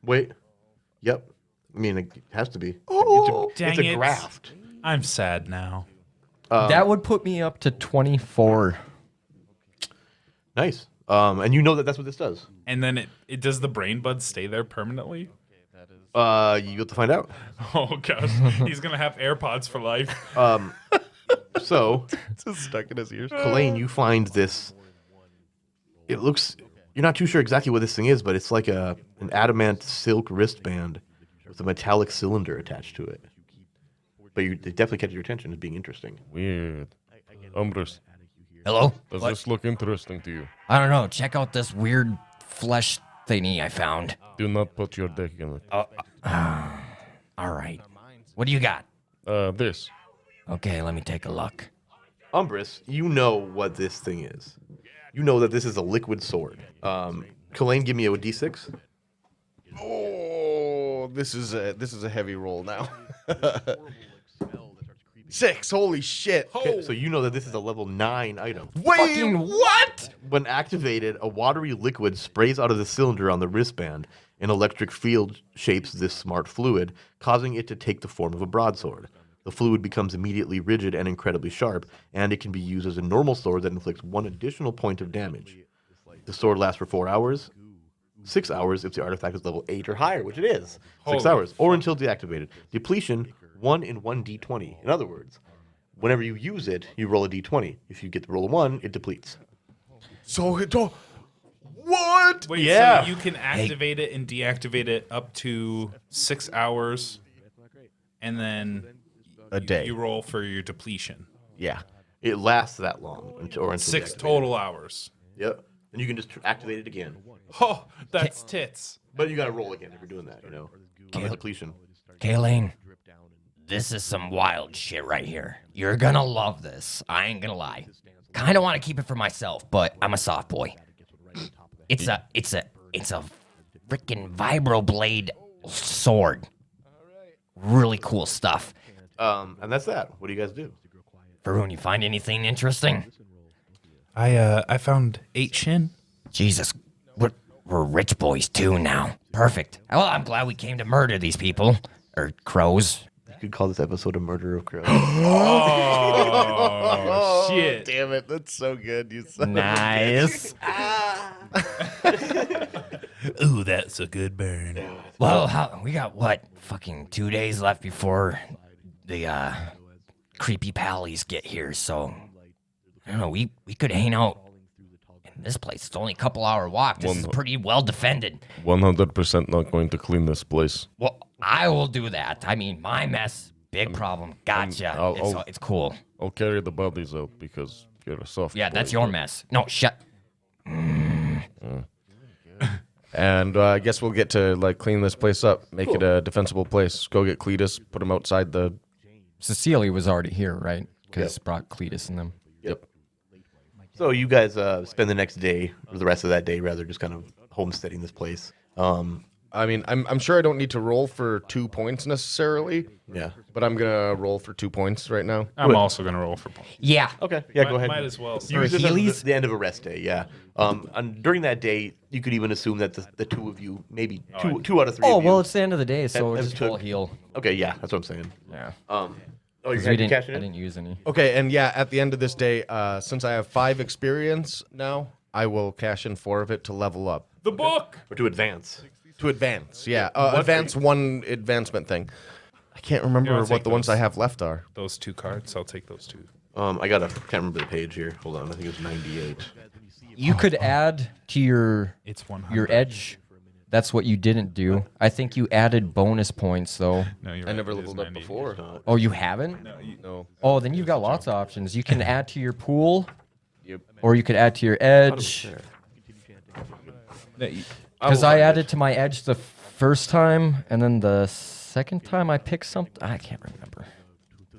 Wait. Yep. I mean, it has to be. It's Dang a it. graft. I'm sad now. That would put me up to 24. Nice. And you know that that's what this does. And then it does the brain buds stay there permanently? You have to find out. Oh gosh, he's gonna have AirPods for life. So, It's just stuck in his ears. Kalain, you find this. It looks. You're not too sure exactly what this thing is, but it's like an adamant silk wristband with a metallic cylinder attached to it. But it definitely catches your attention as being interesting. Weird. Umbrus, Hello? does What? this look interesting to you? I don't know. Check out this weird flesh thingy I found. Do not put your dick in it. All right. What do you got? This. Okay, let me take a look. Umbrus, you know what this thing is. You know that this is a liquid sword. Kalain, give me a d6. Oh, this is a heavy roll now. 6. Holy shit. Okay, so you know that this is a level 9 item. Wait, what? When activated, a watery liquid sprays out of the cylinder on the wristband. An electric field shapes this smart fluid, causing it to take the form of a broadsword. The fluid becomes immediately rigid and incredibly sharp, and it can be used as a normal sword that inflicts 1 additional point of damage. The sword lasts for 4 hours, 6 hours if the artifact is level 8 or higher, which it is. 6 Holy hours, or until deactivated. Depletion, 1 in 1 d20. In other words, whenever you use it, you roll a d20. If you get the roll of 1, it depletes. So it don't. What? Wait, Yeah. so you can activate it and deactivate it up to 6 hours, and then A day. you roll for your depletion. Yeah. It lasts that long, until 6 deactivated. total hours. Yep. And you can just activate it again. Oh, that's tits. But you got to roll again if you're doing that, on the depletion. Kalain, this is some wild shit right here. You're gonna love this. I ain't gonna lie. Kind of want to keep it for myself, but I'm a soft boy. It's a freaking vibroblade sword. Really cool stuff. And that's that. What do you guys do? Faroon, you find anything interesting? I found 8 shin. Jesus, we're rich boys too now. Perfect. Well, I'm glad we came to murder these people. Or crows. You could call this episode a murder of crows. Oh, shit. Damn it. That's so good. You son Nice. Ooh, that's a good burn. Well, we got what? Fucking 2 days left before the creepy pallies get here, so I don't know, we could hang out in this place. It's only a couple hour walk. This is pretty well defended. 100% not going to clean this place. Well, I will do that. I mean, my mess, big problem. Gotcha. It's cool. I'll carry the bodies out because you're a soft Yeah, boy. that's your mess. No, shut. And I guess we'll get to like clean this place up, make it a defensible place. Go get Cletus, put him outside the. Cecilia was already here, right? Because brought Cletus and them. Yep. So you guys spend the next day, or the rest of that day, rather, just kind of homesteading this place. I mean, I'm sure I don't need to roll for 2 points necessarily, Yeah. but I'm gonna roll for 2 points right now. I'm also going to roll for points. Yeah. Okay. Yeah, go ahead. Might as well. Use this Heelys? as the end of a rest day, yeah. And during that day, you could even assume that the two of you, maybe two out of three Oh, of you. well, it's the end of the day, so Have just full took- heal. Okay, yeah, that's what I'm saying. Yeah. Oh, you're 'Cause I cashing in? didn't use any. Okay, and yeah, at the end of this day, since I have 5 experience now, I will cash in 4 of it to level up. The book. Or to advance. To advance, yeah. Advance 1 advancement thing. I can't remember I'll what take the ones those. I have left are. Those 2 cards. I'll take those 2. Can't remember the page here. Hold on, I think it's 98. You could add to your It's 100. your edge. That's what you didn't do. I think you added bonus points though. No, you're I right. never It is leveled up 98. before. Oh, you haven't? No. Oh, then you've got lots of options. You can add to your pool, Yep. or you could add to your edge. No, you- Because I added to my edge the first time, and then the second time I picked something. I can't remember.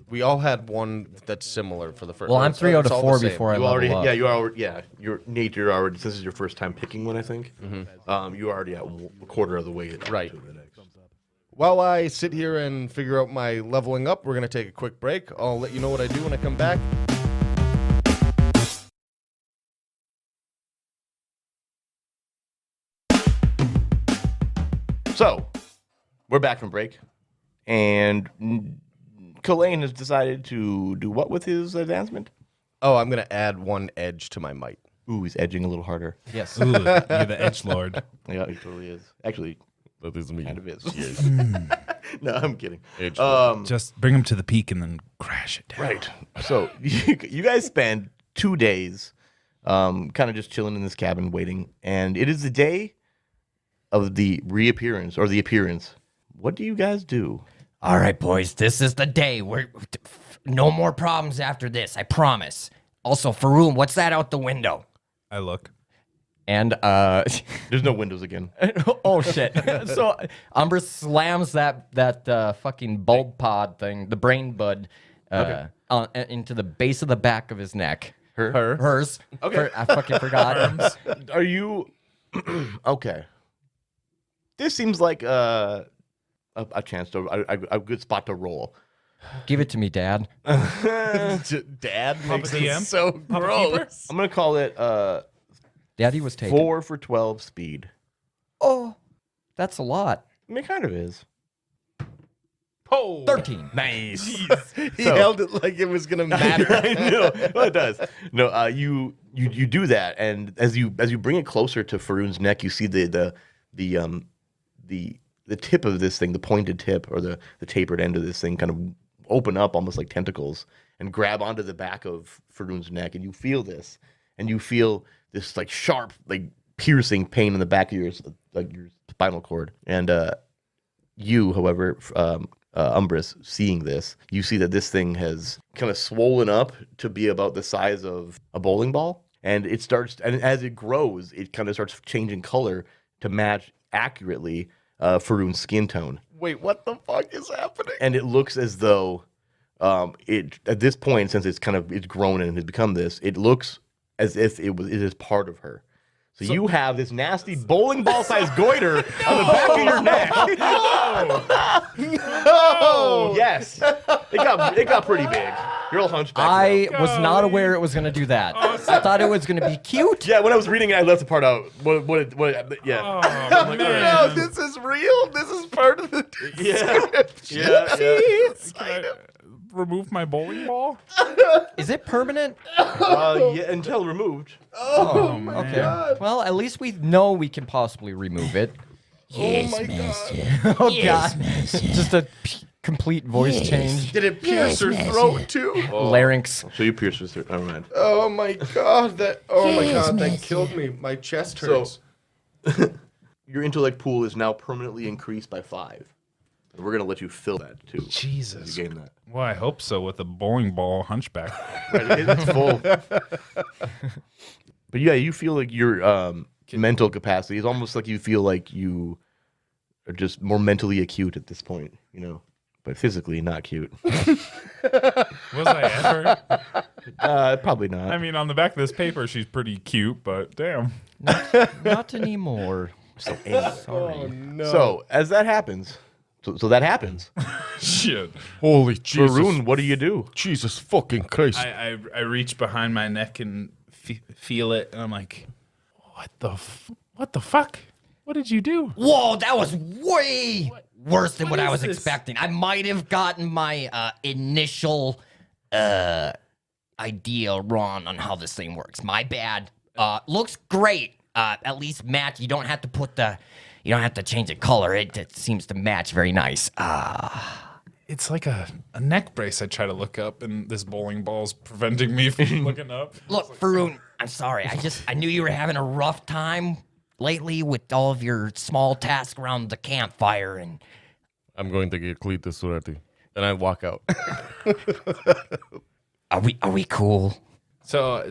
We all had one that's similar for the first. Well, I'm 3 out it's of all 4 the same. before I You level already, up. yeah, you already, yeah. You're Nate. You're already. This is your first time picking one, I think. You're already at a quarter of the way. Right. to the next. While I sit here and figure out my leveling up, we're gonna take a quick break. I'll let you know what I do when I come back. So, we're back from break, and Kalain has decided to do what with his advancement? Oh, I'm gonna add 1 edge to my might. Ooh, he's edging a little harder. Yes. Ooh, you're the edge lord. Yeah, he totally is. Actually, That is me. kind of is. No, I'm kidding. Edge Just bring him to the peak and then crash it down. Right. So you guys spend 2 days, kind of just chilling in this cabin, waiting, and it is the day of the reappearance or the appearance. What do you guys do? All right, boys, this is the day. No more problems after this, I promise. Also, Faroon, what's that out the window? I look. And There's no windows again. oh shit! So Umbrus slams that fucking bulb pod thing, the brain bud, into the base of the back of his neck. Hers. Okay. I fucking forgot. Are you okay? This seems like a chance to a good spot to roll. Give it to me, Dad. Dad makes it DM? so gross. I'm gonna call it Daddy was taken. 4 for 12 speed. Oh, that's a lot. I mean, it kind of is. 13. Nice. He held it like it was gonna matter. I know. Well, it does. No, you do that, and as you bring it closer to Faroon's neck, you see the tip of this thing, the pointed tip or the tapered end of this thing, kind of open up almost like tentacles and grab onto the back of Faroon's neck, and you feel this, and you feel this like sharp, like piercing pain in the back of your spinal cord, and you, however. Umbrus, seeing this, you see that this thing has kind of swollen up to be about the size of a bowling ball, and it starts, and as it grows, it kind of starts changing color to match accurately Faroon's skin tone, Wait, what the fuck is happening? and it looks as though it at this point, since it's grown and has become this, it looks as if it is part of her. So you have this nasty bowling ball sized goiter on the back of your neck. No! Yes. It got pretty big. You're all hunchback. I was not aware it was gonna do that. I thought it was gonna be cute. Yeah, when I was reading it, I left the part out. Yeah. Oh, No, this is real. This is part of the. Yeah. Can I remove my bowling ball? Is it permanent? Yeah, until removed. Oh, man. Okay. Well, at least we know we can possibly remove it. Oh my god! Oh god. Just a complete voice change. Did it pierce her throat too? Larynx. So you pierced with it. All right. Oh my god! That killed me. My chest hurts. Your intellect pool is now permanently increased by 5. And we're going to let you fill that too. Jesus. You gain that. Well, I hope so with a bowling ball hunchback. Right, it's full. But yeah, you feel like your mental capacity is almost like you feel like you are just more mentally acute at this point, but physically not cute. Was I ever? Probably not. I mean, on the back of this paper, she's pretty cute, but damn. Not anymore. So anyway. Oh no! So as that happens, so that happens. Shit. Holy Jesus. Faroon, what do you do? Jesus fucking Christ. I reach behind my neck and feel it, and I'm like, what the fuck? What did you do? Whoa, that was way worse than what I is was this? expecting. I might have gotten my initial idea wrong on how this thing works. My bad. Looks great. At least match. You don't have to change the color. It seems to match very nice. It's like a neck brace I try to look up, and this bowling ball's preventing me from looking up. Look, Faroon, I'm sorry. I knew you were having a rough time lately with all of your small tasks around the campfire, and I'm going to get Cletus ready. And I walk out. are we cool? So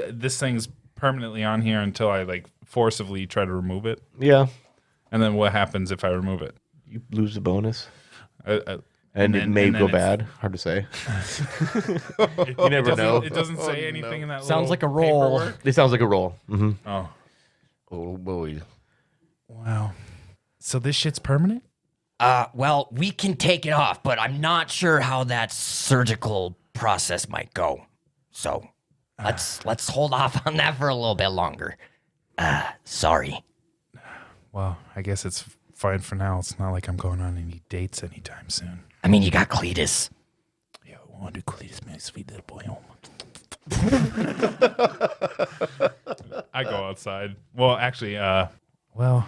this thing's permanently on here until I forcibly try to remove it? Yeah. And then what happens if I remove it? You lose the bonus. And And it then- may and then go it's- bad. Hard to say. You never know. It doesn't say anything in that. Sounds little like a roll. paperwork? It sounds like a roll. Mm-hmm. Oh, Oh boy. wow. So this shit's permanent? Well, we can take it off, but I'm not sure how that surgical process might go. So let's hold off on that for a little bit longer. Sorry. Well, I guess it's fine for now. It's not like I'm going on any dates anytime soon. I mean, you got Cletus. Yeah, I want to Cletus, my sweet little boy. I go outside. Well, actually, well,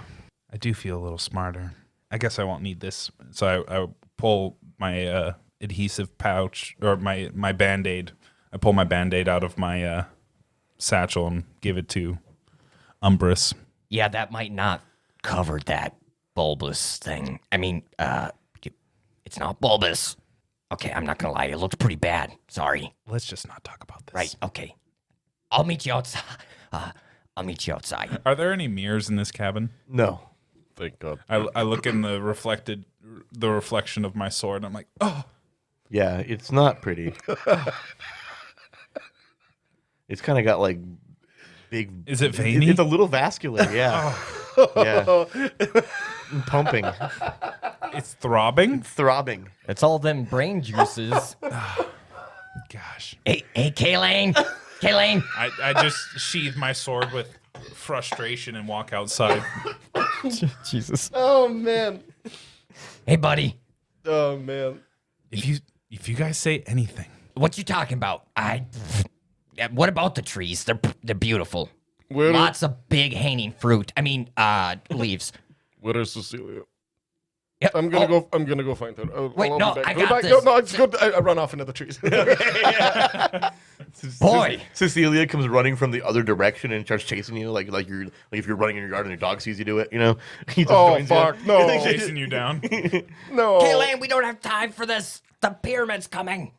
I do feel a little smarter. I guess I won't need this. So I pull my adhesive pouch or my Band-Aid. I pull my Band-Aid out of my satchel and give it to Umbrus. Yeah, that might not cover that bulbous thing. I mean, it's not bulbous. Okay, I'm not gonna lie. It looks pretty bad. Sorry. Let's just not talk about this. Right. Okay. I'll meet you outside. I'll meet you outside. Are there any mirrors in this cabin? No. Thank God. I look in the reflection of my sword. And I'm like, oh, Yeah, it's not pretty. It's kind of got like big. is it veiny? It's a little vascular. Yeah. Yeah. Pumping. It's throbbing. Throbbing. It's all them brain juices. Gosh. Hey, Kalain. Kalain. I just sheathe my sword with frustration and walk outside. Jesus. Oh man. Hey, buddy. Oh man. If you guys say anything, What you talking about? What about the trees? They're beautiful. Where Lots of big hanging fruit. I mean, leaves. where is Cecilia? Yep. I'm gonna go find her. Wait, I'll no, be back. I Go got back. this. No, it's good. I run off into the trees. Boy. Cecilia comes running from the other direction and starts chasing you, like if you're running in your yard and your dog sees you do it, you know. He just Oh, joins you. fuck, no. chasing you down. No. Kalain, we don't have time for this. The pyramid's coming.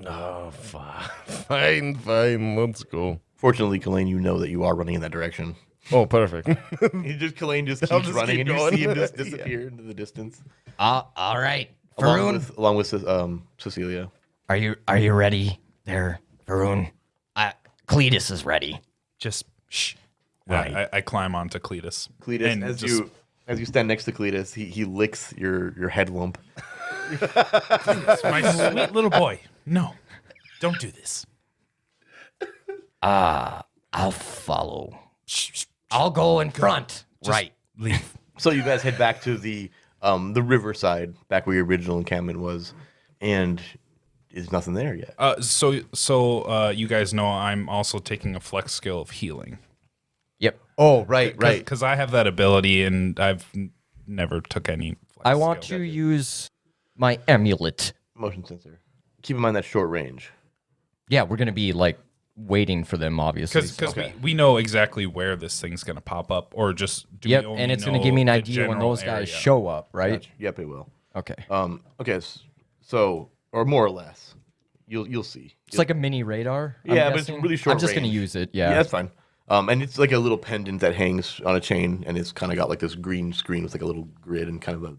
Oh, fine. Let's go. Fortunately, Kalain, you know that you are running in that direction. Oh, perfect. Kalain just keeps just running, keep and going. you see him just disappear into the distance. All right. Faroon, Along with Cecilia. are you ready there, Faroon? Cletus is ready. Just shh. Right. I climb onto Cletus. Cletus, And as just- you stand next to Cletus, he licks your head lump. my sweet little boy. No, don't do this. I'll follow. I'll go in front. Right. Leave. So you guys head back to the riverside, back where your original encampment was, and there's nothing there yet. So you guys know I'm also taking a flex skill of healing. Yep. Oh right. Because I have that ability and I've never took any. Flex I want skill. to use my amulet. Motion sensor. Keep in mind that short range. Yeah, we're gonna be like waiting for them, obviously. Because we know exactly where this thing's gonna pop up, or just do Yep, we only and it's gonna know give me an the idea when general those guys area? show up, right? Yep, it will. Okay. Okay, so or more or less, you'll see. It's like a mini radar. I'm Yeah, but it's guessing. really short I'm just gonna range. use it. Yeah, Yeah. that's fine. And it's like a little pendant that hangs on a chain, and it's kind of got like this green screen with like a little grid and kind of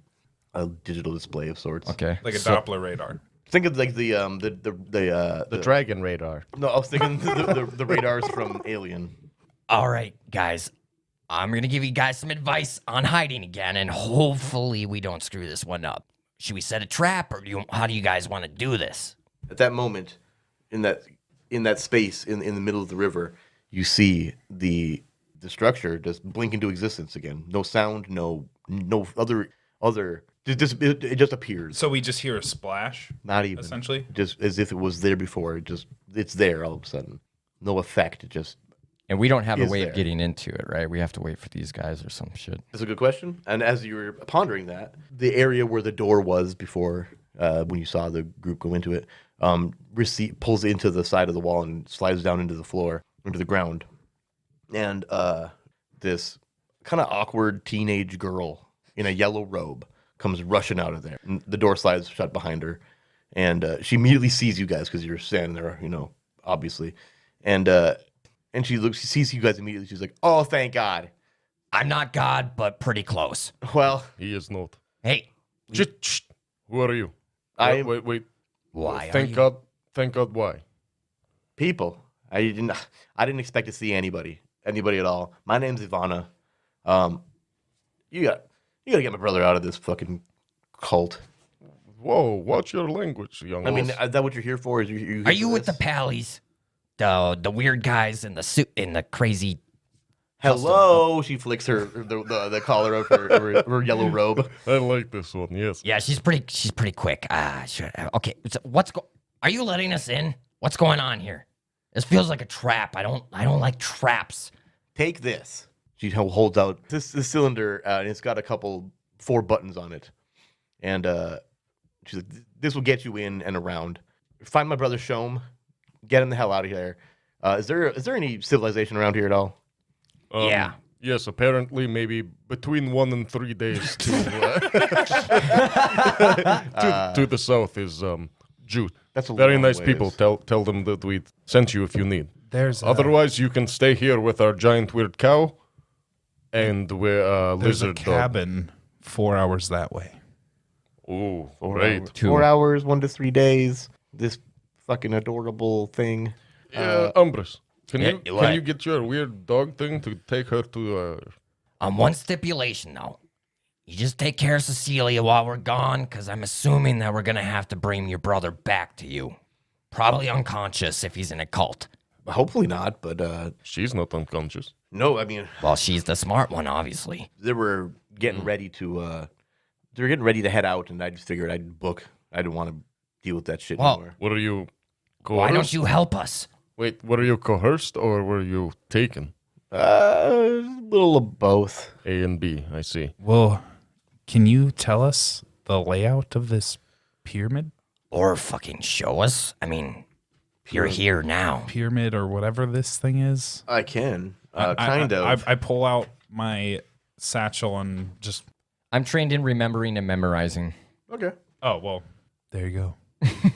a digital display of sorts. Okay. Like a Doppler radar. Think of like the Dragon radar. no, I was thinking the radars from Alien. All right, guys. I'm going to give you guys some advice on hiding again, and hopefully we don't screw this one up. Should we set a trap, or how do you guys want to do this? At that moment, in that space in the middle of the river, you see the structure just blink into existence again. No sound, no other. It just appears. So we just hear a splash, Not even essentially. just as if it was there before. It's there all of a sudden. No effect. It just. And we don't have a Is way there. of getting into it, right? We have to wait for these guys or some shit. That's a good question. And as you were pondering that, the area where the door was before, when you saw the group go into it, pulls into the side of the wall and slides down into the floor, into the ground. And this kind of awkward teenage girl in a yellow robe comes rushing out of there. And the door slides shut behind her. And she immediately sees you guys because you're standing there, obviously. And she sees you guys immediately. She's like, "Oh, thank God." I'm not God, but pretty close. Well, He is not. Hey, Just, shh. Who are you? I Wait. why are Thank you? God. Thank God. Why? people. I didn't expect to see anybody at all. My name's Ivana. You got to get my brother out of this fucking cult. Whoa! Watch your language, young. I mean, boss. is that what you're here for? Is you here Are you for with the this? Pallies? The weird guys in the suit in the crazy. Hello, she flicks the collar of her yellow robe. I like this one. Yes. Yeah, she's pretty quick. Okay. So are you letting us in? What's going on here? This feels like a trap. I don't like traps. Take this. She holds out this cylinder, and it's got 4 buttons on it. And she's like, "This will get you in and around. Find my brother Shom. Get him the hell out of here. Is there any civilization around here at all?" Yeah. Yes, apparently, maybe between 1 and 3 days to the south is Jute. That's a Very long nice ways. people. Tell them that we sent you if you need. There's Otherwise, you can stay here with our giant weird cow, and we're there's a lizard dog. cabin 4 hours that way. Oh, 4 great. hours, 4 hours, 1 to 3 days. This fucking adorable thing. Umbrus, can Yeah, you what? get your weird dog thing to take her to? One stipulation though. You just take care of Cecilia while we're gone, because I'm assuming that we're gonna have to bring your brother back to you. Probably unconscious if he's in a cult. Hopefully not, but She's not unconscious. no. I mean, Well, she's the smart one, obviously. they were getting ready to. They were getting ready to head out, and I just figured I'd book. I didn't want to deal with that shit Well, anymore. What are you? Why don't Coerced? you help us? Wait, were you coerced or were you taken? A little of both. A and B. I see. Well, can you tell us the layout of this pyramid? Or fucking show us? I mean, you're here now. Pyramid or whatever this thing is? I can, I- kind of. I pull out my satchel and just. I'm trained in remembering and memorizing. Okay. Oh well, there you go.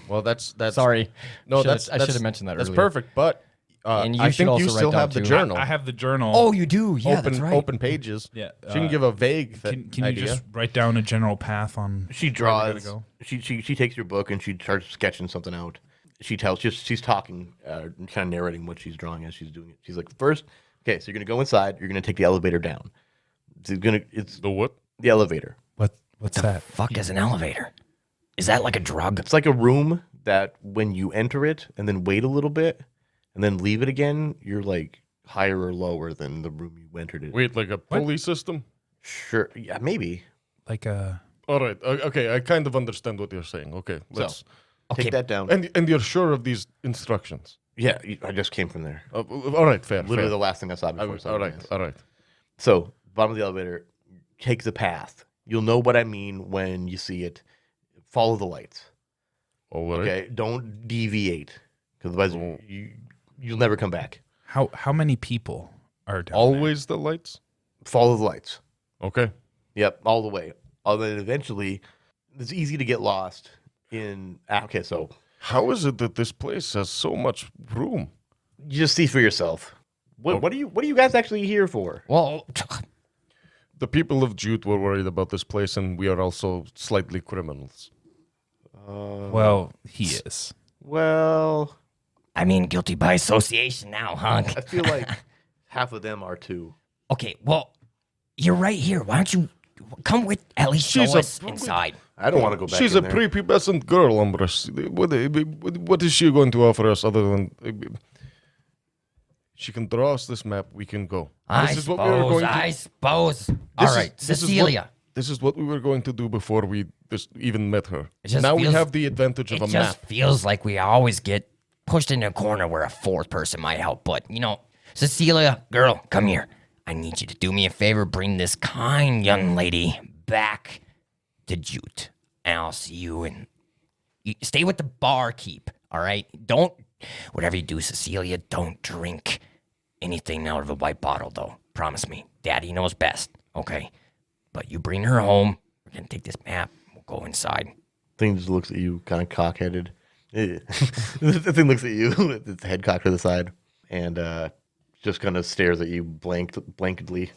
Well, that's Sorry. no, Should've- that's I should have mentioned that That's earlier. perfect, but And you I should think you also still write down have the too. journal. I have the journal. Oh, you do? Yeah, open that's right. open pages. Yeah. She can give a vague Can you idea. just write down a general path on? She where we gotta draws. go? She takes your book and she starts sketching something out. She tells she's talking, kind of narrating what she's drawing as she's doing it. She's like, first, okay, so you're gonna go inside. You're gonna take the elevator down. It's The what? the elevator. What's that? Fuck is an elevator? Is that like a drug? It's like a room that when you enter it and then wait a little bit and then leave it again, you're like higher or lower than the room you entered it. Wait, like a pulley system? Sure, yeah, maybe. Like a. All right. Okay, I kind of understand what you're saying. Okay, let's. Okay. Take that down. And you're sure of these instructions? Yeah, I just came from there. All right, fair. Literally fair. the last thing I saw before. All right, all right. So, bottom of the elevator, take the path. You'll know what I mean when you see it. Follow the lights. All right. Okay, don't deviate, because otherwise you'll never come back. How many people are down Always the lights? Follow the lights. Okay. Yep, all the way. Then eventually, it's easy to get lost in. Okay, so How is it that this place has so much room? you just see for yourself. What are you guys actually here for? Well, The people of Jute were worried about this place, and we are also slightly criminals. there? Well, he is. Well, I mean, guilty by association now, huh? I feel like half of them are too. Okay, well, you're right here. Why don't you come with, at least show She's a- us inside? I don't want to go back. She's in a there. prepubescent girl, Umbrus. What is she going to offer us other than... She can draw us this map. We can go. I This is what we were going to... suppose. All This is- right, this is what- Cecilia. This is what we were going to do before we even met her. It just Now we feels- have the advantage of It a just map. feels like we always get pushed into a corner where a fourth person might help. But, Cecilia, girl, come here. I need you to do me a favor. Bring this kind young lady back to Jute. And I'll see you in... You stay with the barkeep, all right? Whatever you do, Cecilia, don't drink anything out of a white bottle, though. Promise me. Daddy knows best, okay? But you bring her home. We're going to take this map. We'll go inside. Thing just looks at you, kind of cock-headed. The thing looks at you with its head cocked to the side, and just kind of stares at you blankly.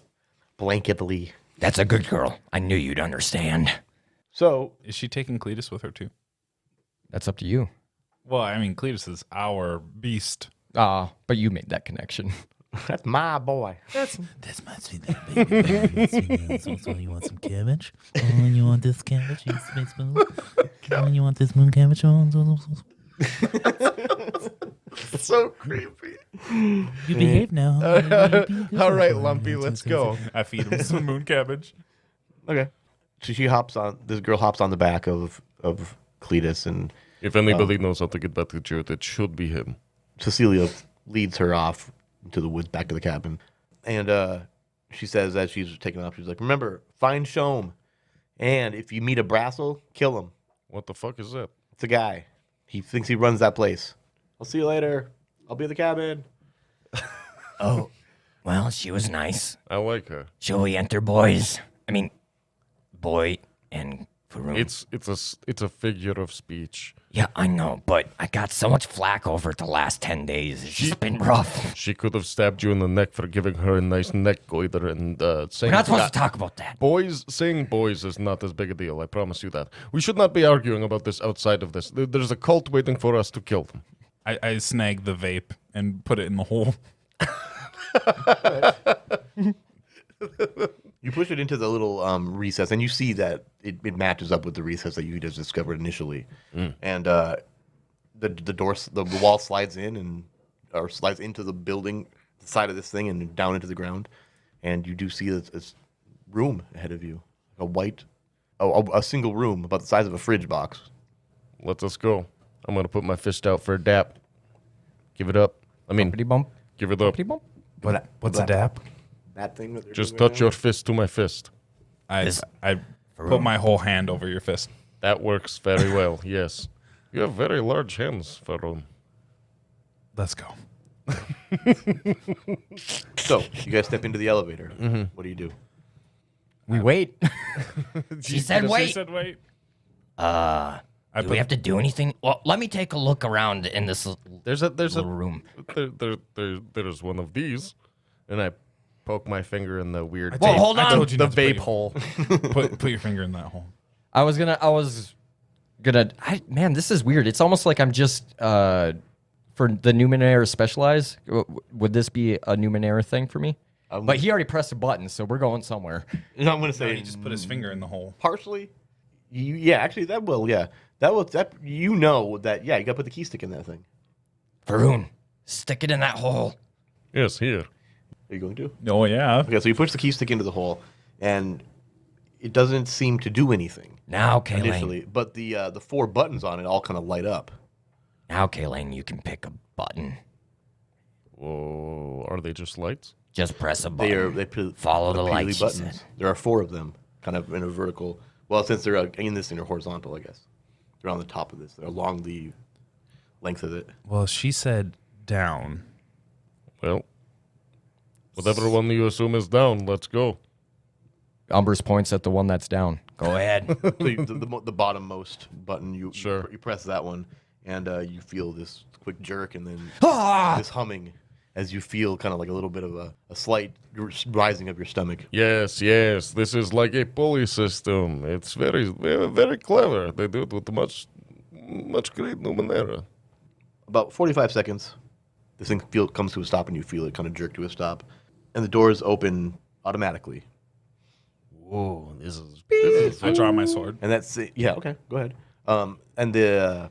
blanketly. That's a good girl. I knew you'd understand. So Is she taking Cletus with her too? That's up to you. Well, I mean, Cletus is our beast. But you made that connection. that's my boy. That's my sweet little baby. So you want some cabbage? Oh, you want this cabbage? You space moon? Oh, you want this moon cabbage? So creepy. You behave now. All right, Lumpy, let's go. I feed him some moon cabbage. Okay. So she hops on. This girl hops on the back of Cletus, and If anybody knows how to get back to Judith, it should be him. Cecilia leads her off into the woods back to the cabin. And she says, as she's taking off, she's like, remember, find Shom. And if you meet a Brassel, kill him. What the fuck is that? It's a guy. He thinks he runs that place. I'll see you later. I'll be at the cabin. Oh, well, she was nice. I like her. Shall we enter, boys? I mean, boy and Faroon. It's a figure of speech. Yeah, I know, but I got so much flack over it the last 10 days. It's just been rough. She could have stabbed you in the neck for giving her a nice neck goiter and saying We're not supposed to talk about that. saying boys is not as big a deal. I promise you that. We should not be arguing about this outside of this. There's a cult waiting for us to kill them. I snag the vape and put it in the hole. You push it into the little recess, and you see that it matches up with the recess that you just discovered initially. And the wall slides in or slides into the building, the side of this thing, and down into the ground. And you do see this room ahead of you, a single room about the size of a fridge box. Let us go. I'm gonna put my fist out for a dap. Give it up. I mean, Bumpity bump. give it up. Bumpity bump. What's a dap? That thing. That they're Just doing touch right your fist to my fist. I put my whole hand over your fist. That works very well. Yes, you have very large hands, Faroon. Let's go. now. So you guys step into the elevator. What do you do? We wait. She said, She wait. said, wait. Do we have to do anything? Well, let me take a look around in this There's little room. there's one of these, and I poke my finger in the weird. Well, hold I on. told you The not to put vape your- hole. Put your finger in that hole. I was gonna. Man, this is weird. It's almost like I'm just for the Numenera specialize. Would this be a Numenera thing for me? But he already pressed a button, so we're going somewhere. No, I'm going to So say he just put his finger in the hole. partially. Yeah, actually, that will. Yeah, that will. That you know that. Yeah, you got to put the key stick in that thing. Faroon, stick it in that hole. Yes, here. Are you going to? Oh, yeah. Okay, so you push the key stick into the hole, and it doesn't seem to do anything Now, Kalain. initially. But the 4 buttons on it all kind of light up. Now, Kalain, you can pick a button. Whoa, are they just lights? Just press a button. They Follow the repeatedly light, she said. There are 4 of them, kind of in a vertical. Well, since they're in this thing, they're horizontal, I guess. They're on the top of this. They're along the length of it. Well, she said down. Well, whatever one you assume is down, let's go. Umbrus points at the one that's down. Go ahead. So the bottommost button, you press that one, and you feel this quick jerk, and then this humming as you feel kind of like a little bit of a slight rising of your stomach. Yes, this is like a pulley system. It's very, very, very clever. They do it with much great Numenera. About 45 seconds, this thing comes to a stop, and you feel it kind of jerk to a stop, and the doors open automatically. Whoa, this is I draw my sword. And that's it. Yeah, okay, go ahead. And the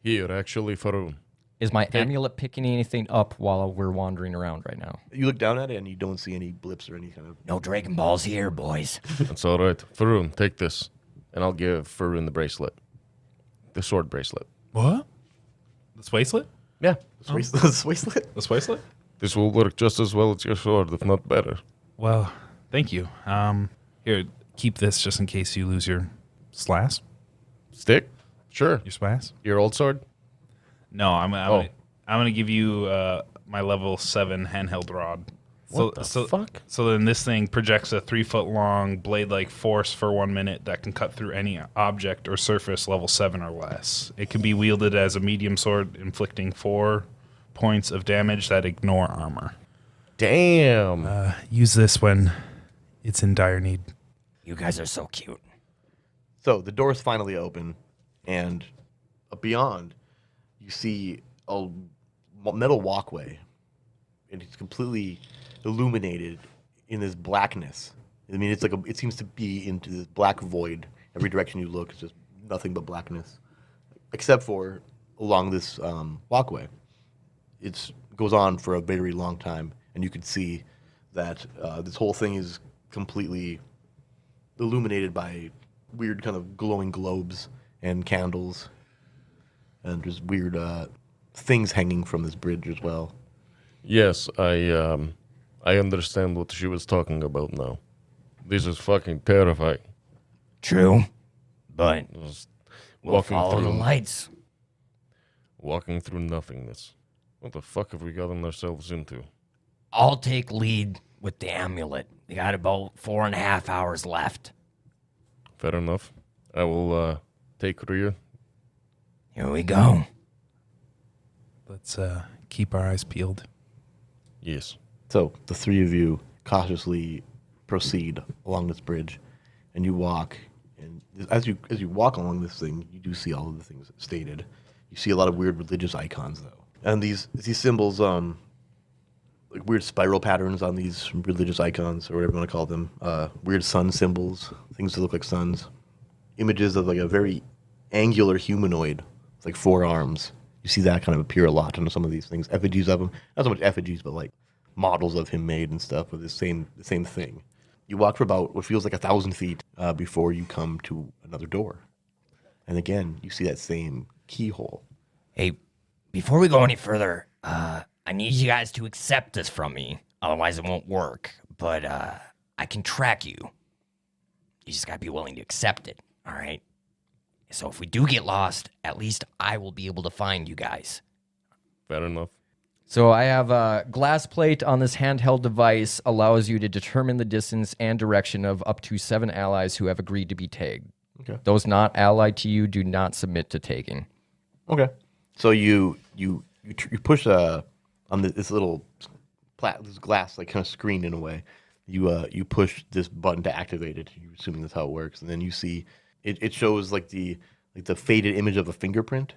here, actually, Faroon. Is my amulet picking anything up while we're wandering around right now? you look down at it, and you don't see any blips or any kind of. No Dragon Balls here, boys. That's all right. Faroon, take this, and I'll give Faroon the bracelet. The sword bracelet. What? The bracelet? Yeah, this bracelet. The bracelet? This will work just as well as your sword, if not better. Well, thank you. Here, keep this just in case you lose your slash. Stick? Sure. Your swass? Your old sword? No, I'm gonna give you my level 7 handheld rod. What the fuck? So then this thing projects a 3-foot long blade-like force for 1 minute that can cut through any object or surface level 7 or less. It can be wielded as a medium sword, inflicting 4 points of damage that ignore armor. Damn. Use this when it's in dire need. You guys are so cute. So the doors finally open, and beyond, you see a metal walkway, and it's completely illuminated in this blackness. I mean, it's like it seems to be into this black void. Every direction you look, it's just nothing but blackness, except for along this walkway. It goes on for a very long time, and you can see that this whole thing is completely illuminated by weird kind of glowing globes and candles, and there's weird things hanging from this bridge as well. Yes, I understand what she was talking about now. This is fucking terrifying. True, but Just we'll walking follow the through- lights. Walking through nothingness. What the fuck have we gotten ourselves into? I'll take lead with the amulet. We got about 4.5 hours left. Fair enough. I will take rear. Here we go. Let's keep our eyes peeled. Yes. So the three of you cautiously proceed along this bridge, and you walk. And as you walk along this thing, you do see all of the things stated. You see a lot of weird religious icons, though, and these symbols, like weird spiral patterns on these religious icons, or whatever you want to call them. Weird sun symbols, things that look like suns. Images of like a very angular humanoid, with like 4 arms. You see that kind of appear a lot on some of these things. Effigies of him, not so much effigies, but like models of him made and stuff with the same thing. You walk for about what feels like 1,000 feet before you come to another door, and again you see that same keyhole. Hey, before we go any further, I need you guys to accept this from me. Otherwise, it won't work. But I can track you. You just gotta be willing to accept it, all right? So if we do get lost, at least I will be able to find you guys. Fair enough. So I have a glass plate on this handheld device allows you to determine the distance and direction of up to 7 allies who have agreed to be tagged. Okay. Those not allied to you do not submit to tagging. Okay. So you push on this little this glass like kind of screen in a way. You push this button to activate it. You're assuming that's how it works, and then you see it shows like the faded image of a fingerprint.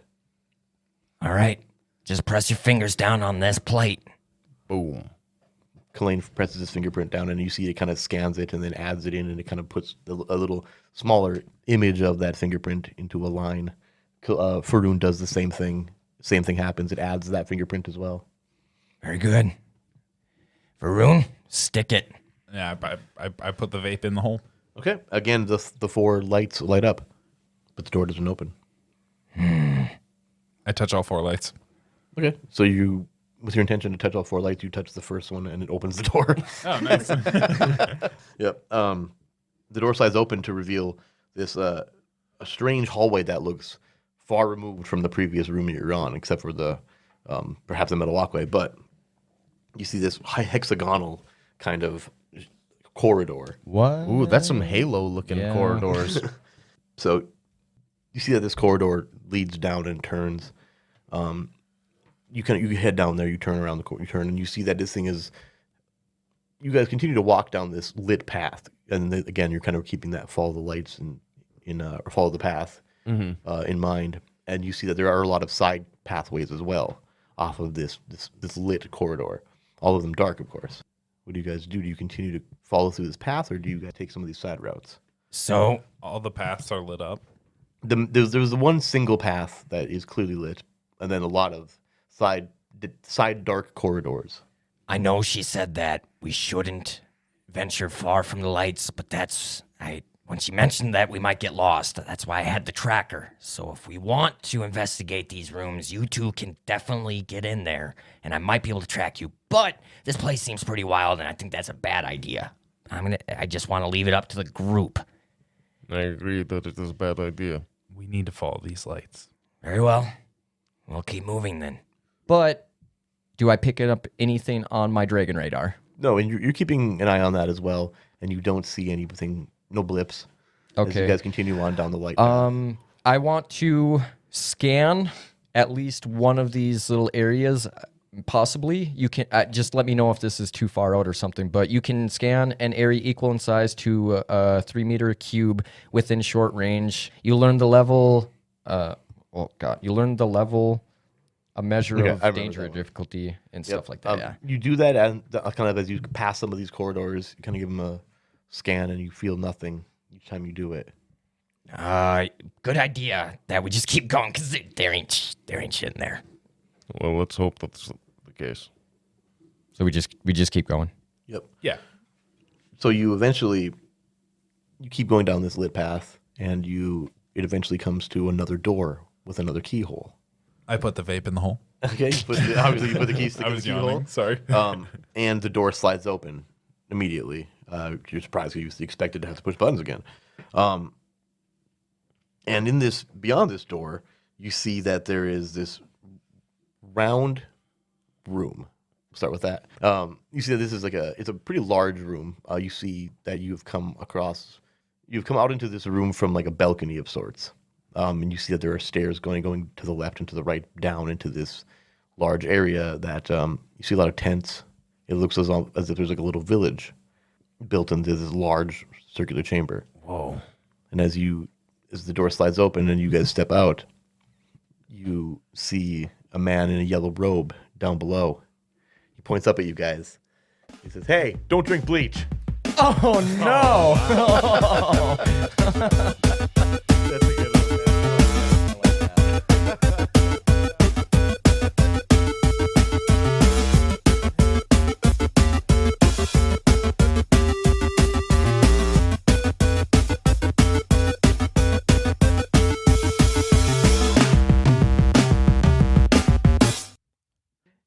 All right. Just press your fingers down on this plate. Boom. Kalain presses his fingerprint down, and you see it kind of scans it and then adds it in, and it kind of puts a little smaller image of that fingerprint into a line. Faroon does the same thing. Same thing happens. It adds that fingerprint as well. Very good. Faroon, stick it. Yeah, I put the vape in the hole. Okay. Again, the 4 lights light up, but the door doesn't open. I touch all 4 lights. Okay. So you, with your intention to touch all 4 lights, you touch the first one, and it opens the door. Oh, nice. Yep. The door slides open to reveal this a strange hallway that looks far removed from the previous room you're on, except for the perhaps the metal walkway. But you see this hexagonal kind of corridor. What? Ooh, that's some Halo-looking Yeah. corridors. So you see that this corridor leads down and turns. You head down there. You turn around the corner. You turn, and you see that this thing is. You guys continue to walk down this lit path, and again, you're kind of keeping that follow the lights or follow the path in mind. And you see that there are a lot of side pathways as well off of this lit corridor. All of them dark, of course. What do you guys do? Do you continue to follow through this path, or do you guys take some of these side routes? So, All the paths are lit up. There's the one single path that is clearly lit, and then a lot of side dark corridors. I know she said that we shouldn't venture far from the lights, but when she mentioned that we might get lost, that's why I had the tracker. So if we want to investigate these rooms, you two can definitely get in there, and I might be able to track you. But this place seems pretty wild, and I think that's a bad idea. I just want to leave it up to the group. I agree that it is a bad idea. We need to follow these lights. Very well. We'll keep moving then. But do I pick up anything on my dragon radar? No, and you're keeping an eye on that as well, and you don't see anything, no blips. As you Okay. guys continue on down the light path. I want to scan at least one of these little areas. Possibly. You can just let me know if this is too far out or something, but you can scan an area equal in size to a 3-meter cube within short range. You learn the level, you learn the level, a measure Okay, I of remember danger, that one. difficulty, and stuff like that. Yeah. You do that, and kind of as you pass some of these corridors, you kind of give them a scan, and you feel nothing each time you do it. Good idea that we just keep going because there ain't shit in there. Well, let's hope that's the case. So we just keep going. Yep. Yeah. So you keep going down this lit path, and it eventually comes to another door with another keyhole. I put the vape in the hole. Okay, obviously you put the key stick I in the was keyhole. yawning. Sorry. And the door slides open immediately. You're surprised because you expected to have to push buttons again. And beyond this door, you see that there is this round room. We'll start with that. You see that this is it's a pretty large room. You see that you've come out into this room from like a balcony of sorts. And you see that there are stairs going to the left and to the right down into this large area that you see a lot of tents. It looks as if there's like a little village built into this large circular chamber. Whoa. And as the door slides open and you guys step out, you see a man in a yellow robe down below. He points up at you guys. He says, "Hey, don't drink bleach." Oh no! That's a good one, man. I like that.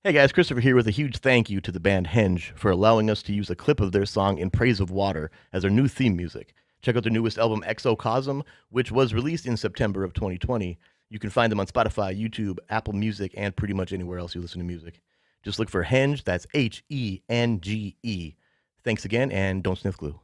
Hey guys, Christopher here with a huge thank you to the band Henge for allowing us to use a clip of their song In Praise of Water as our new theme music. Check out their newest album, Exocosm, which was released in September of 2020. You can find them on Spotify, YouTube, Apple Music, and pretty much anywhere else you listen to music. Just look for Henge, that's Henge. Thanks again, and don't sniff glue.